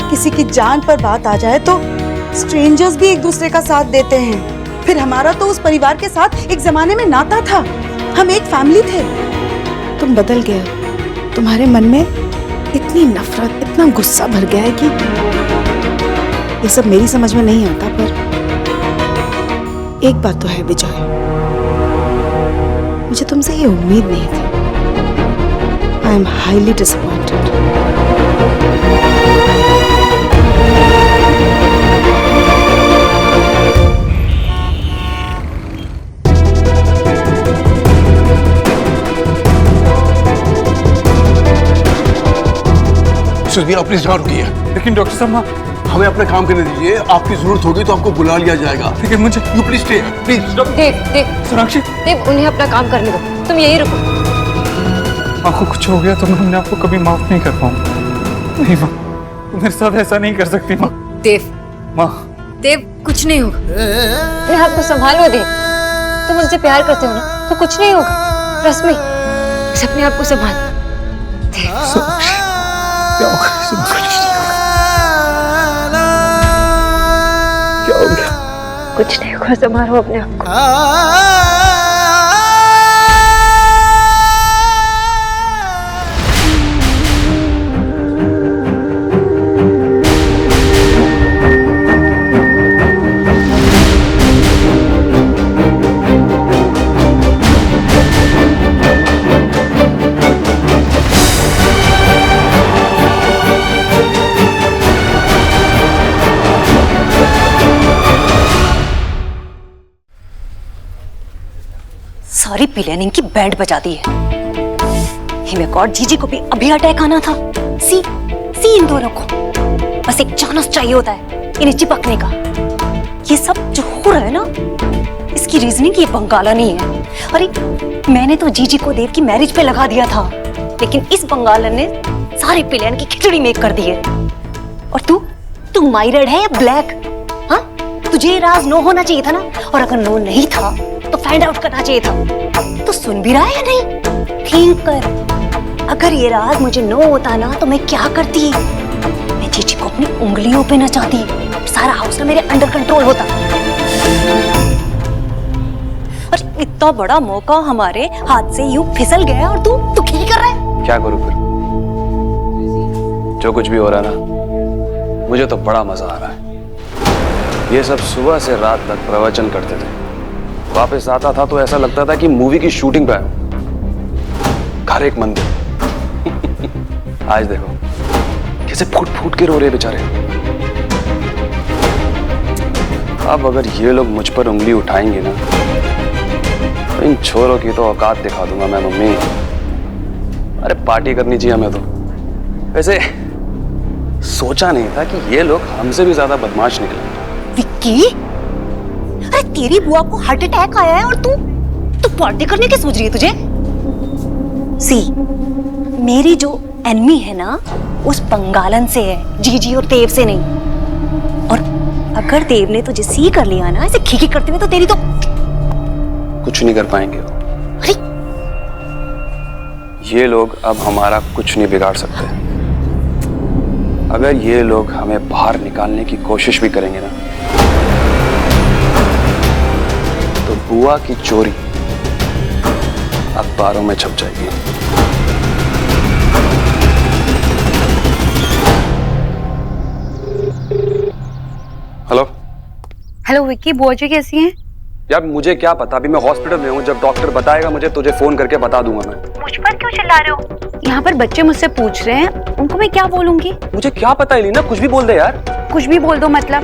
Speaker 6: किसी की जान पर बात आ जाए तो स्ट्रेंजर्स भी एक दूसरे का साथ देते हैं। फिर हमारा तो उस परिवार के साथ एक जमाने में नाता था, हम एक फैमिली थे। तुम बदल गए, तुम्हारे मन में इतनी नफरत, इतना गुस्सा भर गया है कि ये सब मेरी समझ में नहीं आता। पर एक बात तो है विजय, मुझे तुमसे ये उम्मीद नहीं थी। I am highly disappointed.
Speaker 14: Please जाओ, रुकिए। लेकिन डॉक्टर साहब, हमें अपना काम करने दीजिए। आपकी जरूरत होगी तो आपको बुला लिया जाएगा। ठीक है, मुझे यू प्लीज स्टे, प्लीज।
Speaker 2: देव,
Speaker 14: सोनाक्षी,
Speaker 2: देव उन्हें अपना काम करने दो, तुम यही रुको।
Speaker 3: माँ को कुछ हो गया तो मैं अपने आपको कभी माफ नहीं कर पाऊंगा। नहीं माँ, तुम मेरे साथ ऐसा नहीं कर सकती माँ।
Speaker 2: देव,
Speaker 3: माँ,
Speaker 2: देव कुछ नहीं होगा। मैं आपको संभालो देव, तुम मुझसे प्यार करते हो ना, तो कुछ नहीं होगा। ट्रस्ट मी, बस अपने आप को संभालो।
Speaker 3: क्या होगा? क्या हो गया?
Speaker 2: कुछ नहीं होगा, संभालो अपने आप को।
Speaker 12: सारी प्लानिंग की बैंड बजा दी है। हिमे गॉड, जीजी को भी अभी अटैक आना था। सी इन दोनों को बस एक चांस चाहिए होता है इन्हें चिपकने का। ये सब जो हो रहा है ना, इसकी रीजनिंग ये बंगाला नहीं है। अरे मैंने तो जीजी को देव की मैरिज पे लगा दिया था, लेकिन इस बंगालन ने सारे प्लान की खिचड़ी मेक कर दी है। और तू माइरेड है या ब्लैक? हाँ, तुझे ये राज नो होना चाहिए था ना, और अगर नो नहीं था तो फाइंड आउट करना चाहिए था। तो सुन भी रहा है या नहीं? थिंक कर, अगर ये राज मुझे नो होता ना तो मैं क्या करती? मैं जीजी को अपनी उंगलियों पे नचाती, सारा हाउस ना मेरे अंडर कंट्रोल होता। और इतना बड़ा मौका हमारे हाथ से यूं फिसल गया और तू खेल कर रहा है।
Speaker 13: क्या करूं फिर? जो कुछ भी हो रहा है ना, मुझे तो बड़ा मजा आ रहा है। ये सब सुबह से रात तक प्रवचन करते थे, वापस आता था तो ऐसा लगता था कि मूवी की शूटिंग पे आया हूं। घर एक मंदिर। आज देखो कैसे फूट फूट के रो रहे बेचारे। अब अगर ये लोग मुझ पर उंगली उठाएंगे ना तो इन छोरों की तो औकात दिखा दूंगा मैं मम्मी। अरे पार्टी करनी चाहिए हमें तो। वैसे सोचा नहीं था कि ये लोग हमसे भी ज्यादा बदमाश निकले।
Speaker 12: विक्की, अरे तेरी बुआ को हार्ट अटैक आया है और तू पार्टी करने की सोच रही है तुझे? सी, मेरी जो एनिमी है ना उस बंगालन से है, जीजी और देव से नहीं। और अगर देव ने तुझे सी कर लिया ना ऐसे खीखी करते हुए तो तेरी तो
Speaker 13: कुछ नहीं कर पाएंगे।
Speaker 12: अरे
Speaker 13: ये लोग अब हमारा कुछ नहीं बिगाड़ सकते। अगर ये लोग हमें बाहर निकालने की कोशिश भी करेंगे ना तो बुआ की चोरी अखबारों में छप जाएगी। हेलो
Speaker 10: हेलो विक्की, बुआ जी कैसी हैं?
Speaker 13: यार मुझे क्या पता, अभी मैं हॉस्पिटल में हूँ। जब डॉक्टर बताएगा मुझे तुझे फोन करके बता दूंगा मैं।
Speaker 10: मुझ पर क्यों चिल्ला रहे हो? यहाँ पर बच्चे मुझसे पूछ रहे हैं, उनको मैं क्या बोलूंगी?
Speaker 13: मुझे क्या पता एलिना, कुछ भी बोल दे यार।
Speaker 10: कुछ भी बोल दो मतलब?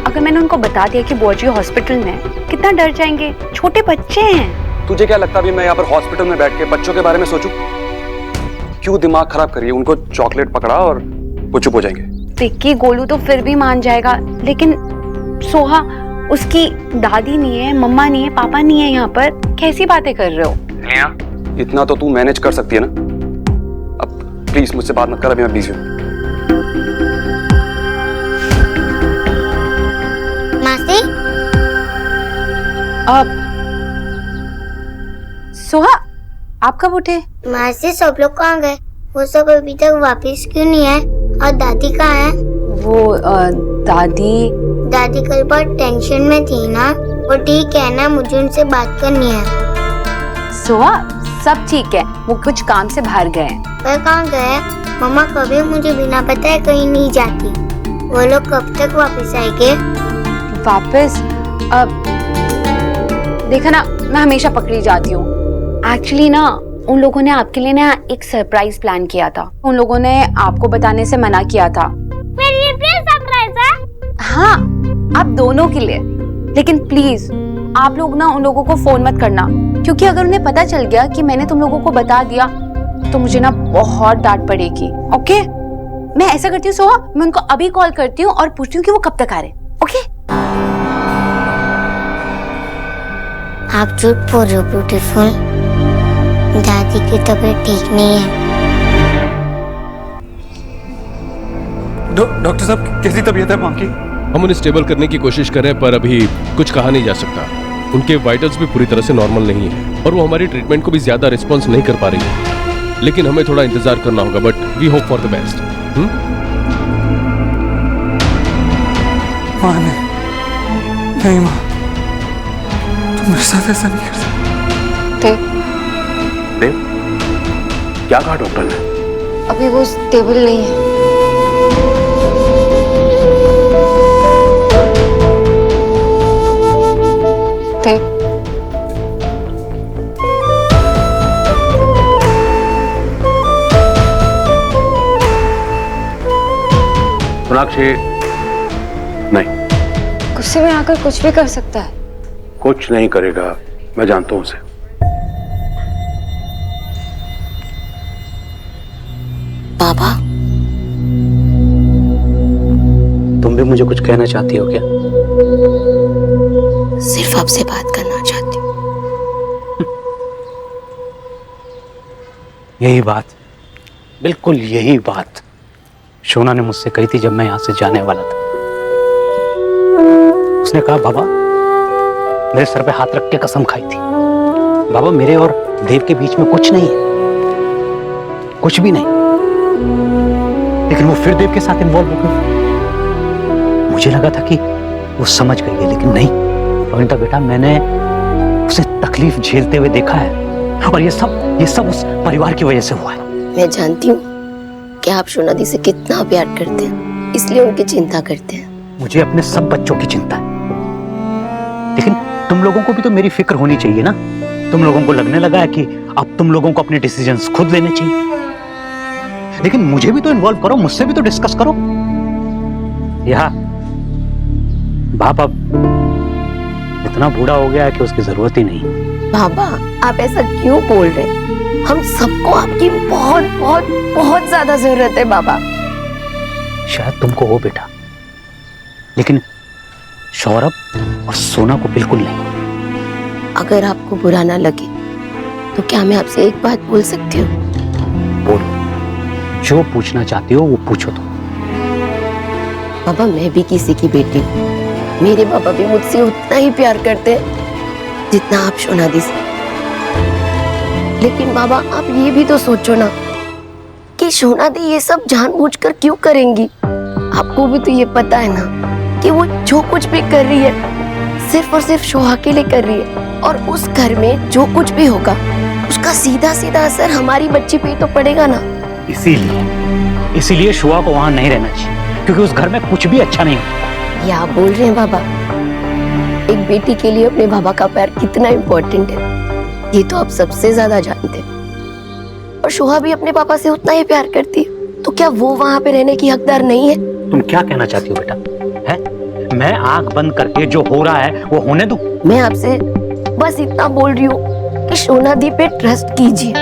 Speaker 10: अगर मैंने उनको बता दिया कि बुआ जी हॉस्पिटल में, कितना डर जाएंगे, छोटे बच्चे हैं।
Speaker 13: तुझे क्या लगता है मैं यहाँ पर हॉस्पिटल में बैठ के बच्चों के बारे में सोचूं? क्यों दिमाग खराब करिए। उनको चॉकलेट पकड़ा और वो चुप हो जाएंगे।
Speaker 10: विक्की, गोलू तो फिर भी मान जाएगा, लेकिन सोहा, उसकी दादी नहीं है, मम्मा नहीं है, पापा नहीं है यहाँ पर। कैसी बातें कर रहे हो?
Speaker 13: इतना तो तू मैनेज कर सकती है ना। अब प्लीज मुझसे बात मत कर, अभी मैं बिजी हूँ।
Speaker 9: मासी,
Speaker 10: सोहा, आप कब उठे?
Speaker 9: मासी सब लोग कहाँ गए? वो सब अभी तक वापस क्यों नहीं आए? और दादी कहाँ है?
Speaker 10: वो दादी
Speaker 9: कल बहुत टेंशन में थी ना। वो ठीक है ना? मुझे उनसे बात करनी है।
Speaker 10: सोहा, सब ठीक है, वो कुछ काम से बाहर गए हैं।
Speaker 9: पर कहाँ गए? मम्मा कभी मुझे बिना बताए कहीं नहीं जाती। वो लोग कब तक वापस आएंगे?
Speaker 10: वापस? अब देखा ना, मैं हमेशा पकड़ी जाती हूँ। एक्चुअली ना उन लोगों ने आपके लिए ना एक सरप्राइज प्लान किया था। उन लोगों ने आपको बताने से मना किया था।
Speaker 9: मेरे लिए भी सरप्राइज है?
Speaker 10: हाँ, आप दोनों के लिए। लेकिन प्लीज आप लोग ना उन लोगों को फोन मत करना, क्योंकि अगर उन्हें पता चल गया कि मैंने तुम लोगों को बता दिया तो मुझे ना बहुत डांट पड़ेगी। ओके, मैं ऐसा करती हूँ सोहा, मैं उनको अभी कॉल करती हूँ और पूछती हूँ कि वो कब तक आ रहे। ओके?
Speaker 9: आप झूठ बोल रहे हो ब्यूटीफुल। दादी की तबीयत ठीक नहीं है।
Speaker 14: डॉक्टर साहब, कैसी तबीयत है माँ की?
Speaker 15: हम उन्हें स्टेबल करने की कोशिश कर रहे हैं, पर अभी कुछ कहा नहीं जा सकता। उनके वाइटल्स भी पूरी तरह से नॉर्मल नहीं है और वो हमारी ट्रीटमेंट को भी ज्यादा रिस्पॉन्स नहीं कर पा रही है। लेकिन हमें थोड़ा इंतजार करना होगा, but we hope for the best.
Speaker 14: माँ नहीं माँ, तुम मेरे साथ ऐसा नहीं कर सकते।
Speaker 13: देव, क्या कहा डॉक्टर ने?
Speaker 2: अभी वो स्टेबल नहीं है।
Speaker 13: सोनाक्षी, नहीं,
Speaker 2: गुस्से में आकर कुछ भी कर सकता है।
Speaker 13: कुछ नहीं करेगा, मैं जानता हूँ उसे।
Speaker 12: पापा,
Speaker 7: तुम भी मुझे कुछ कहना चाहती हो क्या?
Speaker 12: सिर्फ आपसे बात करना चाहती हूँ।
Speaker 7: यही बात, बिल्कुल यही बात शोना ने मुझसे कही थी जब मैं यहाँ से जाने वाला था। उसने कहा, बाबा, मेरे सर पे हाथ रख के कसम खाई थी, बाबा मेरे और देव के बीच में कुछ नहीं है, कुछ भी नहीं। लेकिन वो फिर देव के साथ इन्वॉल्व हो गई। मुझे लगा था कि वो समझ गई है, लेकिन नहीं। अविंता बेटा, मैंने उसे तकलीफ झेलते हुए देखा है, और ये सब उस परिवार की वजह से हुआ है।
Speaker 12: मैं जानती हूँ कि आप शोना दी से कितना प्यार करते हैं, इसलिए उनकी चिंता करते हैं।
Speaker 7: मुझे अपने सब बच्चों की चिंता है, लेकिन तुम लोगों को भी तो मेरी फिक्र होनी चाहिए ना। तुम लोगों को लगने लगा है कि अब तुम लोगों को अपने डिसीजंस खुद लेने चाहिए, लेकिन मुझे भी तो इन्वॉल्व करो, मुझसे भी तो डिस्कस करो। यहाँ बाप अब इतना बूढ़ा हो गया है कि उसकी जरूरत ही नहीं।
Speaker 12: बाबा आप ऐसा क्यों बोल रहे? हम सबको आपकी बहुत बहुत बहुत ज्यादा जरूरत है बाबा।
Speaker 7: शायद तुमको हो बेटा, लेकिन सौरभ और सोना को बिल्कुल नहीं।
Speaker 12: अगर आपको बुरा ना लगे तो क्या मैं आपसे एक बात बोल सकती हूँ?
Speaker 7: बोलो, जो पूछना चाहती हो वो पूछो तुम।
Speaker 12: बाबा मैं भी किसी की बेटी हूँ, मेरे पापा भी मुझसे उतना ही प्यार करते हैं जितना आप सोनादी से। लेकिन बाबा आप ये भी तो सोचो ना कि सोनादी ये सब जानबूझकर क्यों करेंगी? आपको भी तो ये पता है ना कि वो जो कुछ भी कर रही है सिर्फ और सिर्फ शोहा के लिए कर रही है, और उस घर में जो कुछ भी होगा उसका सीधा सीधा असर हमारी बच्ची पे तो पड़ेगा ना।
Speaker 7: इसीलिए शोहा को वहां नहीं रहना चाहिए, क्योंकि उस घर में कुछ भी अच्छा नहीं होता।
Speaker 12: ये आप बोल रहे हैं बाबा? एक बेटी के लिए अपने बाबा का प्यार कितना इम्पोर्टेंट है ये तो आप सबसे ज्यादा जानते हैं। और शोहा भी अपने पापा से उतना ही प्यार करती है, तो क्या वो वहां पे रहने की हकदार नहीं है?
Speaker 7: तुम क्या कहना चाहती हो बेटा? है मैं आंख बंद करके जो हो रहा है वो होने दूं?
Speaker 12: मैं आपसे बस इतना बोल रही हूँ कि सोनादी पे ट्रस्ट कीजिए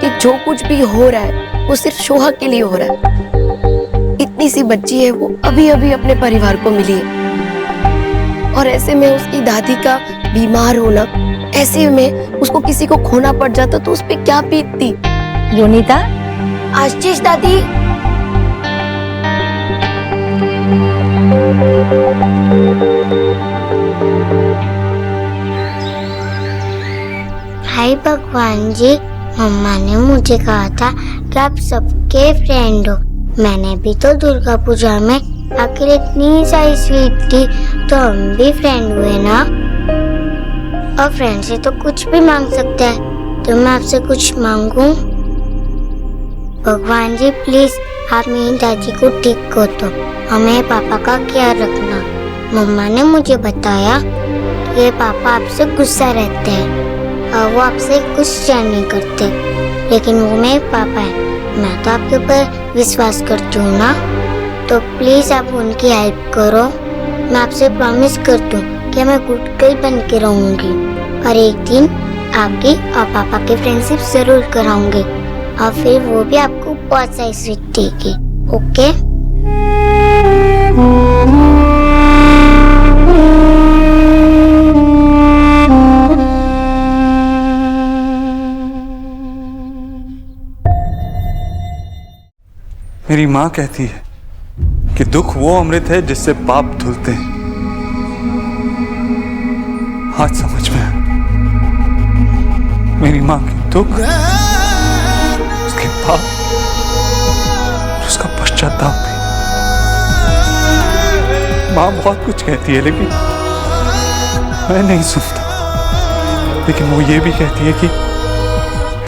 Speaker 12: कि जो कुछ भी हो रहा है वो सिर्फ शोहा के लिए हो रहा है। इतनी सी बच्ची है, वो अभी अभी अपने परिवार को मिली है, और ऐसे में उसकी दादी का बीमार होना, ऐसे में उसको किसी को खोना पड़ जाता तो उस पे क्या बीतती।
Speaker 8: योनिता,
Speaker 12: आशीष दादी।
Speaker 9: हाय भगवान जी, मम्मा ने मुझे कहा था कि आप सबके फ्रेंड हो। मैंने भी तो दुर्गा पूजा में आखिर इतनी सारी स्वीट थी तो हम भी फ्रेंड हुए ना। और फ्रेंड से तो कुछ भी मांग सकते हैं, तो मैं आपसे कुछ मांगूं? भगवान जी प्लीज आप मेरी दादी को ठीक कर दो, हमें पापा का ख्याल रखना। मम्मा ने मुझे बताया कि पापा आपसे गुस्सा रहते हैं और वो आपसे कुछ शेयर नहीं करते, लेकिन वो मेरे पापा हैं। मैं तो आपके ऊपर विश्वास करती हूँ ना, तो प्लीज आप उनकी हेल्प करो। मैं आपसे प्रॉमिस करती हूँ कि मैं गुड गर्ल बन के रहूंगी, और एक दिन आपकी और पापा की फ्रेंडशिप जरूर कराऊंगी, और फिर वो भी आपको बहुत सारी स्वीट देगी। ओके?
Speaker 14: मेरी माँ कहती है कि दुख वो अमृत है जिससे पाप धुलते हैं। आज समझ में आया, मेरी माँ के दुख, उसके पाप, उसका पश्चाताप भी। माँ बहुत कुछ कहती है लेकिन मैं नहीं सुनता, लेकिन वो ये भी कहती है कि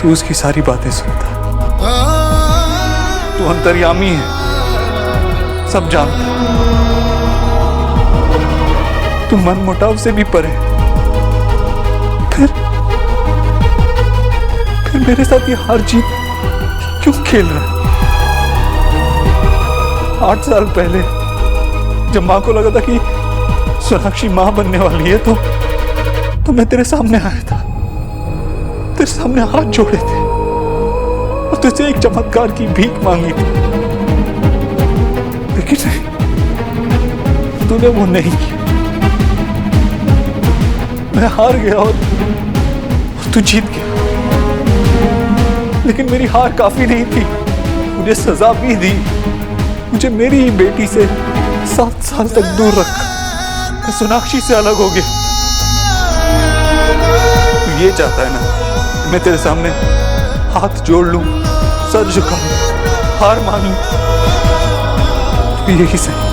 Speaker 14: तू उसकी सारी बातें सुनता, तू अंतर्यामी है, सब जानता है, तू मन मुटाव से भी परे। फिर मेरे साथ ये हार जीत क्यों खेल रहा है? 8 साल पहले जब माँ को लगा था कि सोनाक्षी माँ बनने वाली है तो मैं तेरे सामने आया था, तेरे सामने हाथ जोड़े थे और तुझसे एक चमत्कार की भीख मांगी थी, लेकिन नहीं, तूने वो नहीं किया। मैं हार गया और तू जीत गया, लेकिन मेरी हार काफी नहीं थी, मुझे सजा भी दी। मुझे मेरी ही बेटी से 7 साल तक दूर रखा, मैं सोनाक्षी से अलग हो गया। तू ये चाहता है ना मैं तेरे सामने हाथ जोड़ लूं, सर झुका लूं, हार मान लूं? तो यही सही।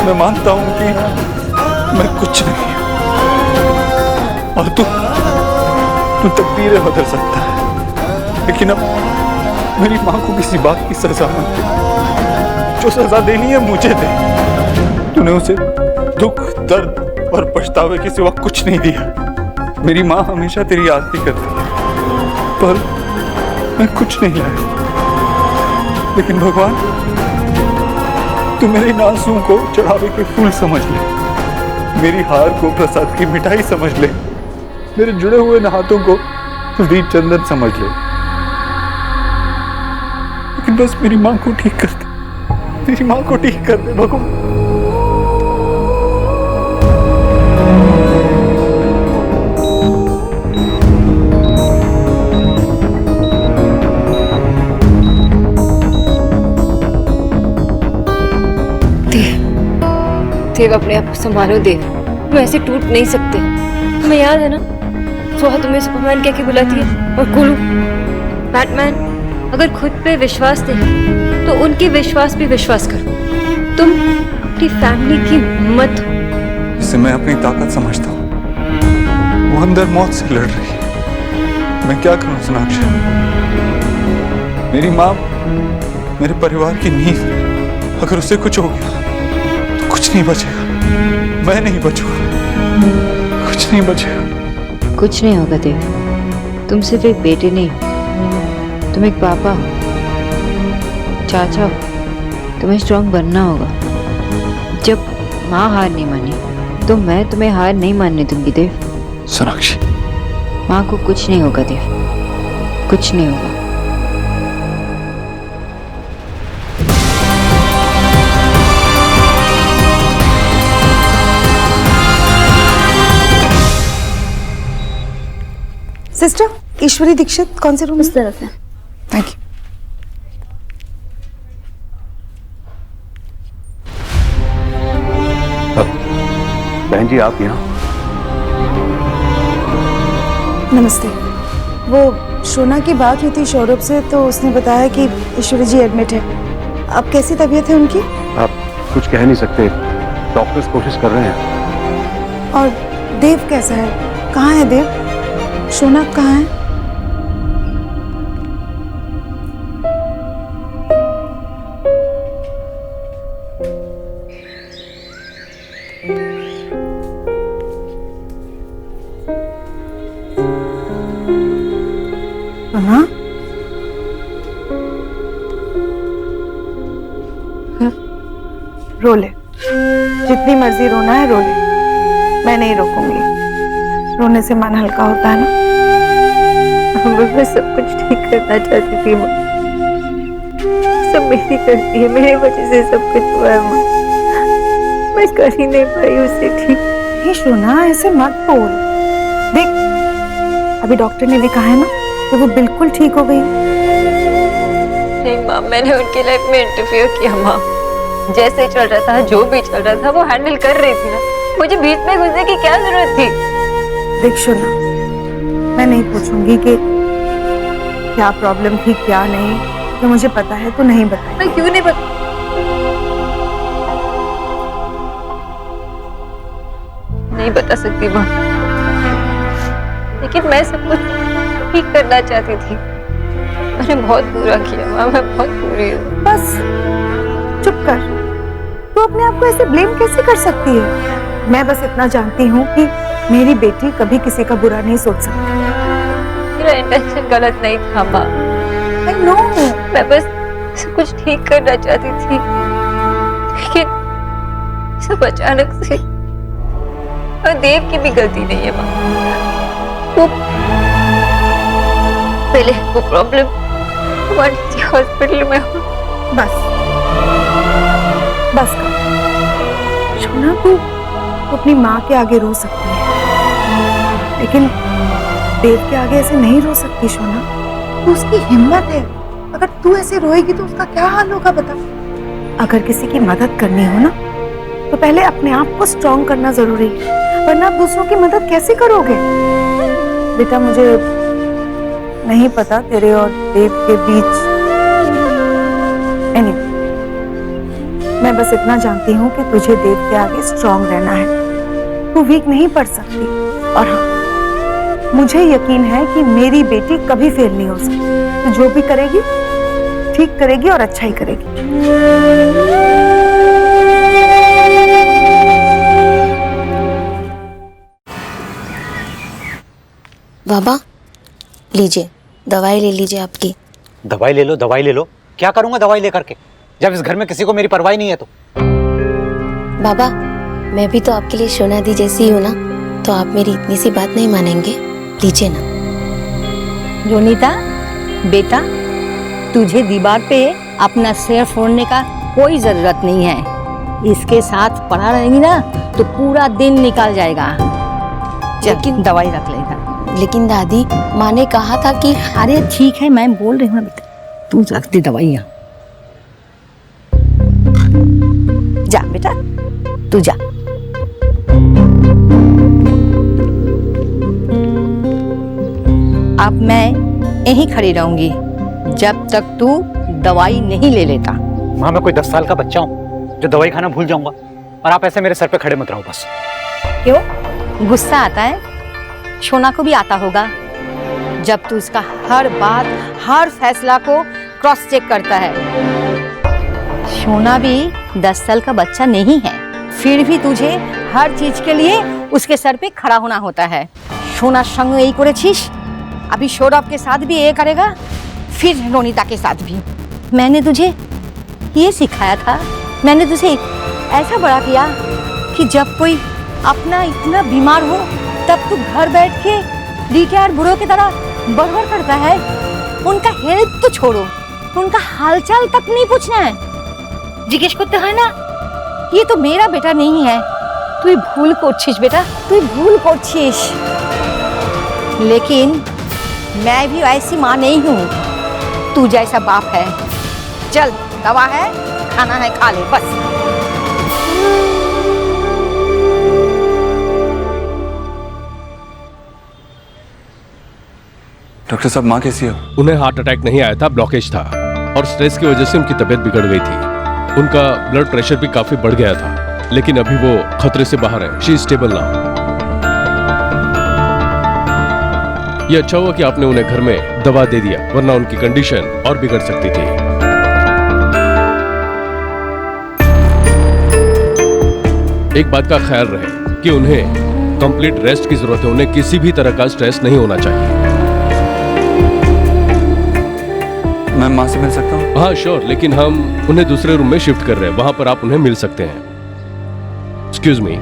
Speaker 14: मैं मानता हूं कि मैं कुछ नहीं हूं और तू तकदीरें बदल सकता है, लेकिन अब मेरी माँ को किसी बात की सजा मत दे। जो सजा देनी है मुझे दे। तूने उसे दुख, दर्द
Speaker 3: और पछतावे के सिवा कुछ नहीं दिया। मेरी माँ हमेशा तेरी आरती करती है, पर मैं कुछ नहीं लाया। लेकिन भगवान, तू मेरे इन आंसुओं को चढ़ावे के फूल समझ ले, मेरी हार को प्रसाद की मिठाई समझ ले, मेरे जुड़े हुए हाथों को दीप चंदन समझ ले। लेकिन बस मेरी माँ को ठीक कर दे, मेरी माँ को ठीक कर दे भगवान।
Speaker 2: देव, अपने आप को संभालो देव, तुम ऐसे टूट नहीं सकते। तुम्हें याद है ना, सोहा तुम्हें सुपरमैन कह के बुलाती है, और कुलू बैटमैन। अगर खुद पे विश्वास नहीं तो उनके विश्वास पे विश्वास करो। तुम अपनी फैमिली की मत।
Speaker 3: इसे मैं अपनी ताकत समझता हूँ। वो अंदर मौत से लड़ रही है, मैं क्या करूँ सोनाक्षी? मेरी माँ मेरे परिवार की नींव, अगर उसे कुछ हो गया तो कुछ नहीं बचेगा। मैं नहीं बचूंगा, कुछ नहीं बचेगा।
Speaker 2: कुछ नहीं होगा देव, तुम सिर्फ एक बेटे नहीं, तुम एक पापा हो, चाचा हो। तुम्हें स्ट्रांग बनना होगा। जब माँ हार नहीं मानी तो मैं तुम्हें हार नहीं मानने दूंगी देव।
Speaker 3: सोनाक्षी,
Speaker 2: माँ को कुछ नहीं होगा देव, कुछ नहीं होगा।
Speaker 6: सिस्टर, ईश्वरी दीक्षित कौन से रूम? इस तरफ है। Thank you.
Speaker 13: बहन जी, आप यहाँ?
Speaker 6: नमस्ते। वो शोना की बात हुई थी सौरभ से, तो उसने बताया कि ईश्वरी जी एडमिट है। अब कैसी तबीयत है उनकी?
Speaker 13: आप कुछ कह नहीं सकते, डॉक्टर्स कोशिश कर रहे हैं।
Speaker 6: और देव कैसा है? कहाँ है देव? शोना कहाँ है? हाँ? रो ले, जितनी मर्जी रोना है रो ले, मैं नहीं रोकूंगी। रोने से मन हल्का होता है ना।
Speaker 2: मैं सब कुछ ठीक करना चाहती थी माँ, सब मेरी गलती है, मेरी वजह से सब कुछ हुआ है माँ। मैं कर ही नहीं पाई उसे ठीक।
Speaker 6: नहीं शोना, ऐसे मत बोल। देख, अभी डॉक्टर ने भी कहा है ना कि वो बिल्कुल ठीक हो गई।
Speaker 2: नहीं माँ, मैंने उनकी लाइफ में इंटरफियर किया माँ। जैसे चल रहा था, जो भी चल रहा था, वो हैंडल कर रही थी ना। मुझे बीच में घुसने की क्या जरूरत थी?
Speaker 6: देख शोना, मैं नहीं पूछूंगी कि क्या प्रॉब्लम थी क्या नहीं, तो मुझे पता है तो नहीं बताया।
Speaker 2: मैं क्यों नहीं बता? नहीं बता सकती माँ, लेकिन मैं सब कुछ ठीक करना चाहती थी। मैंने बहुत बुरा किया माँ, मैं बहुत बुरी हूँ।
Speaker 6: बस चुप कर। तू अपने आप को ऐसे ब्लेम कैसे कर सकती है? मैं बस इतना जानती हूँ कि मेरी बेटी कभी किसी का बुरा नहीं सोच सकती।
Speaker 2: मेरा इंटेंशन गलत नहीं था माँ।
Speaker 6: I know।
Speaker 2: मैं बस सब कुछ ठीक करना चाहती थी, लेकिन सब अचानक से। और देव की भी गलती नहीं है माँ। वो पहले वो प्रॉब्लम हमारे हॉस्पिटल में हो।
Speaker 6: बस कर। शोना, तू अपनी माँ के आगे रो सकती है, लेकिन देव के आगे ऐसे नहीं रो सकती शोना। तो उसकी हिम्मत है, अगर तू ऐसे रोएगी तो उसका क्या हाल होगा बता। अगर किसी की मदद करनी हो ना, तो पहले अपने आप को स्ट्रॉन्ग करना जरूरी है, वरना आप दूसरों की मदद कैसे करोगे? बेटा, मुझे नहीं पता तेरे और देव के बीच। Anyway, मैं बस इतना जानती हूँ कि तुझे देव के आगे स्ट्रॉन्ग रहना है। तू वीक नहीं पड़ सकती। और हाँ, मुझे यकीन है कि मेरी बेटी कभी फेल नहीं हो सकती। तो जो भी करेगी ठीक करेगी और अच्छा ही करेगी।
Speaker 9: बाबा लीजिए, दवाई ले लीजिए आपकी।
Speaker 7: दवाई ले लो, दवाई ले लो। क्या करूंगा दवाई लेकर के, जब इस घर में किसी को मेरी परवाह नहीं है तो।
Speaker 9: बाबा मैं भी तो आपके लिए सोना दी जैसी हूँ ना, तो आप मेरी इतनी सी बात नहीं मानेंगे? लीजिए ना।
Speaker 12: रोनीता बेटा, तुझे दीवार पे अपना सिर फोड़ने का कोई जरूरत नहीं है। इसके साथ पड़ा रहेगी ना तो पूरा दिन निकल जाएगा। लेकिन दवाई रख लेगा।
Speaker 9: लेकिन दादी माँ ने कहा था कि।
Speaker 12: अरे ठीक है, मैं बोल रही हूँ बेटा, तू रख दे दवाई यहाँ। जा बेटा, तू जा। अब मैं यहीं खड़ी रहूंगी जब तक तू दवाई नहीं ले लेता।
Speaker 7: माँ मैं कोई 10 साल का बच्चा हूँ जो दवाई खाना भूल जाऊंगा, और आप ऐसे मेरे सर पे खड़े मत रहो बस।
Speaker 12: क्यों गुस्सा आता है? शोना को भी आता होगा जब तू उसका हर बात हर फैसला को क्रॉस चेक करता है। शोना भी 10 साल का बच्चा नहीं है, फिर भी तुझे हर चीज के लिए उसके सर पे खड़ा होना होता है। शोना संग यही करेছিস, अभी सौरभ के साथ भी ये करेगा, फिर रोनीता के साथ भी। मैंने तुझे ये सिखाया था, मैंने तुझे ऐसा बड़ा किया कि जब कोई अपना इतना बीमार हो तब तू घर बैठ के रिटायर्ड बूढ़ों की तरह बड़बड़ करता है। उनका हेल्थ तो छोड़ो, उनका हालचाल तक नहीं पूछना है, जिज्ञेस करते है ना। ये तो मेरा बेटा नहीं है, तू भूल করছিস बेटा, तू भूल করছিস। लेकिन मैं भी ऐसी माँ नहीं हूँ, तू जैसा बाप है। चल दवा है, खाना है, खा ले बस।
Speaker 3: डॉक्टर साहब माँ कैसी है?
Speaker 15: उन्हें हार्ट अटैक नहीं आया था, ब्लॉकेज था, और स्ट्रेस की वजह से उनकी तबीयत बिगड़ गई थी। उनका ब्लड प्रेशर भी काफी बढ़ गया था, लेकिन अभी वो खतरे से बाहर है। She is stable now. ये अच्छा हुआ कि आपने उन्हें घर में दवा दे दिया, वरना उनकी कंडीशन और बिगड़ सकती थी। एक बात का ख्याल रहे कि उन्हें कंप्लीट रेस्ट की जरूरत है, उन्हें किसी भी तरह का स्ट्रेस नहीं होना चाहिए।
Speaker 3: मैं माँ से मिल सकता हूँ?
Speaker 15: हाँ श्योर, लेकिन हम उन्हें दूसरे रूम में शिफ्ट कर रहे हैं, वहां पर आप उन्हें मिल सकते हैं। Excuse me.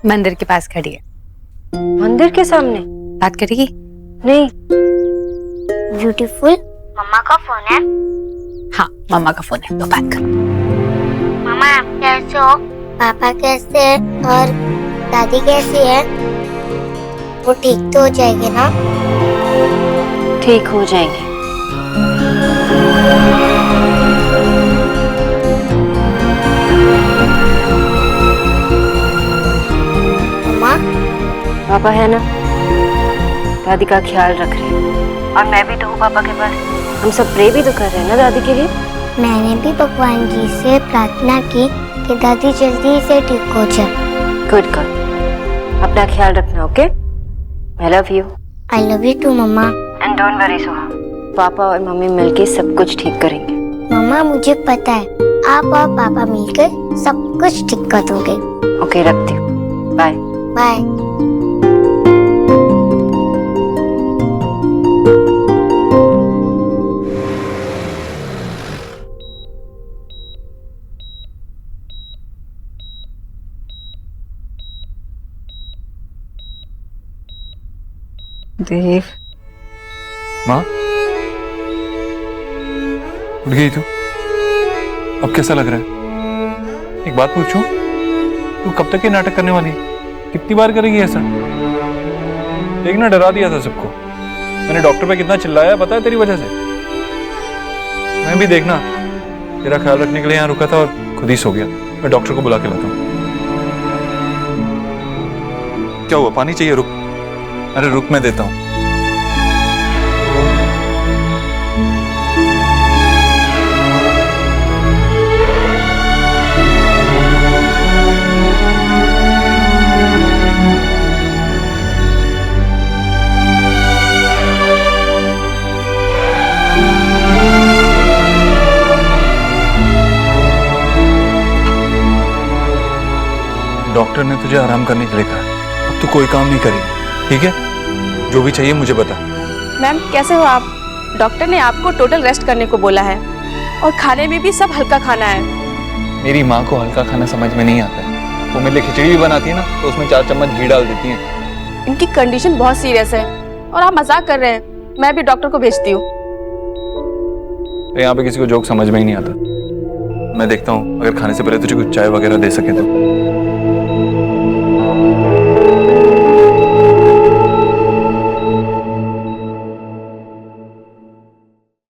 Speaker 10: मंदिर के पास खड़ी है।
Speaker 2: मंदिर के सामने
Speaker 10: बात करेगी?
Speaker 2: नहीं।
Speaker 9: ब्यूटीफुल मम्मा का फोन है?
Speaker 10: हाँ मम्मा का फोन है, तो बात कर।
Speaker 9: मम्मा आप कैसे हो? पापा कैसे है? और दादी कैसी है? वो ठीक तो हो जाएगी ना?
Speaker 2: ठीक हो जाएंगे।
Speaker 9: मम्मा
Speaker 2: पापा है ना, दादी का ख्याल रख रहे हैं, और मैं भी तो हूँ पापा के पास। हम सब प्रे भी तो कर रहे हैं ना दादी के लिए।
Speaker 9: मैंने भी भगवान जी से प्रार्थना की कि दादी जल्दी से ठीक हो जाए।
Speaker 2: गुड गर्ल, अपना ख्याल रखना, okay? I love you.
Speaker 9: I love you too mamma.
Speaker 2: And don't worry Soha, पापा और मम्मी मिलके सब कुछ ठीक करेंगे।
Speaker 9: मम्मा मुझे पता है आप और पापा मिलकर सब कुछ ठीक कर दोगे।
Speaker 2: ओके रखती हूँ, बाय
Speaker 9: बाय।
Speaker 12: देव।
Speaker 3: माँ उठ गई तू? अब कैसा लग रहा है? एक बात पूछूं, तू कब तक ये नाटक करने वाली है? कितनी बार करेगी ऐसा? एक ना डरा दिया था सबको, मैंने डॉक्टर पे कितना चिल्लाया पता है तेरी वजह से। मैं भी देखना तेरा ख्याल रखने के लिए यहाँ रुका था और खुद ही सो गया। मैं डॉक्टर को बुला के लाता हूँ। क्या हुआ, पानी चाहिए? रुक। अरे रुक, मैं देता हूँ।
Speaker 14: डॉक्टर ने तुझे आराम करने के लिए कहा। अब तू कोई काम नहीं करेगी, ठीक है? जो भी चाहिए मुझे बता।
Speaker 10: मैम कैसे हो आप? डॉक्टर ने आपको टोटल रेस्ट करने को बोला है और खाने में भी सब हल्का खाना है।
Speaker 3: मेरी माँ को हल्का खाना समझ में नहीं आता है। वो मेरे लिए खिचड़ी भी बनाती है ना, तो उसमें 4 चम्मच घी डाल देती है।
Speaker 10: इनकी कंडीशन बहुत सीरियस है और आप मजाक कर रहे हैं। मैं भी डॉक्टर को भेजती हूँ।
Speaker 3: तो यहाँ पे किसी को जोक समझ में ही नहीं आता। मैं देखता हूँ, अगर खाने से पहले तुझे कुछ चाय वगैरह दे सके तो।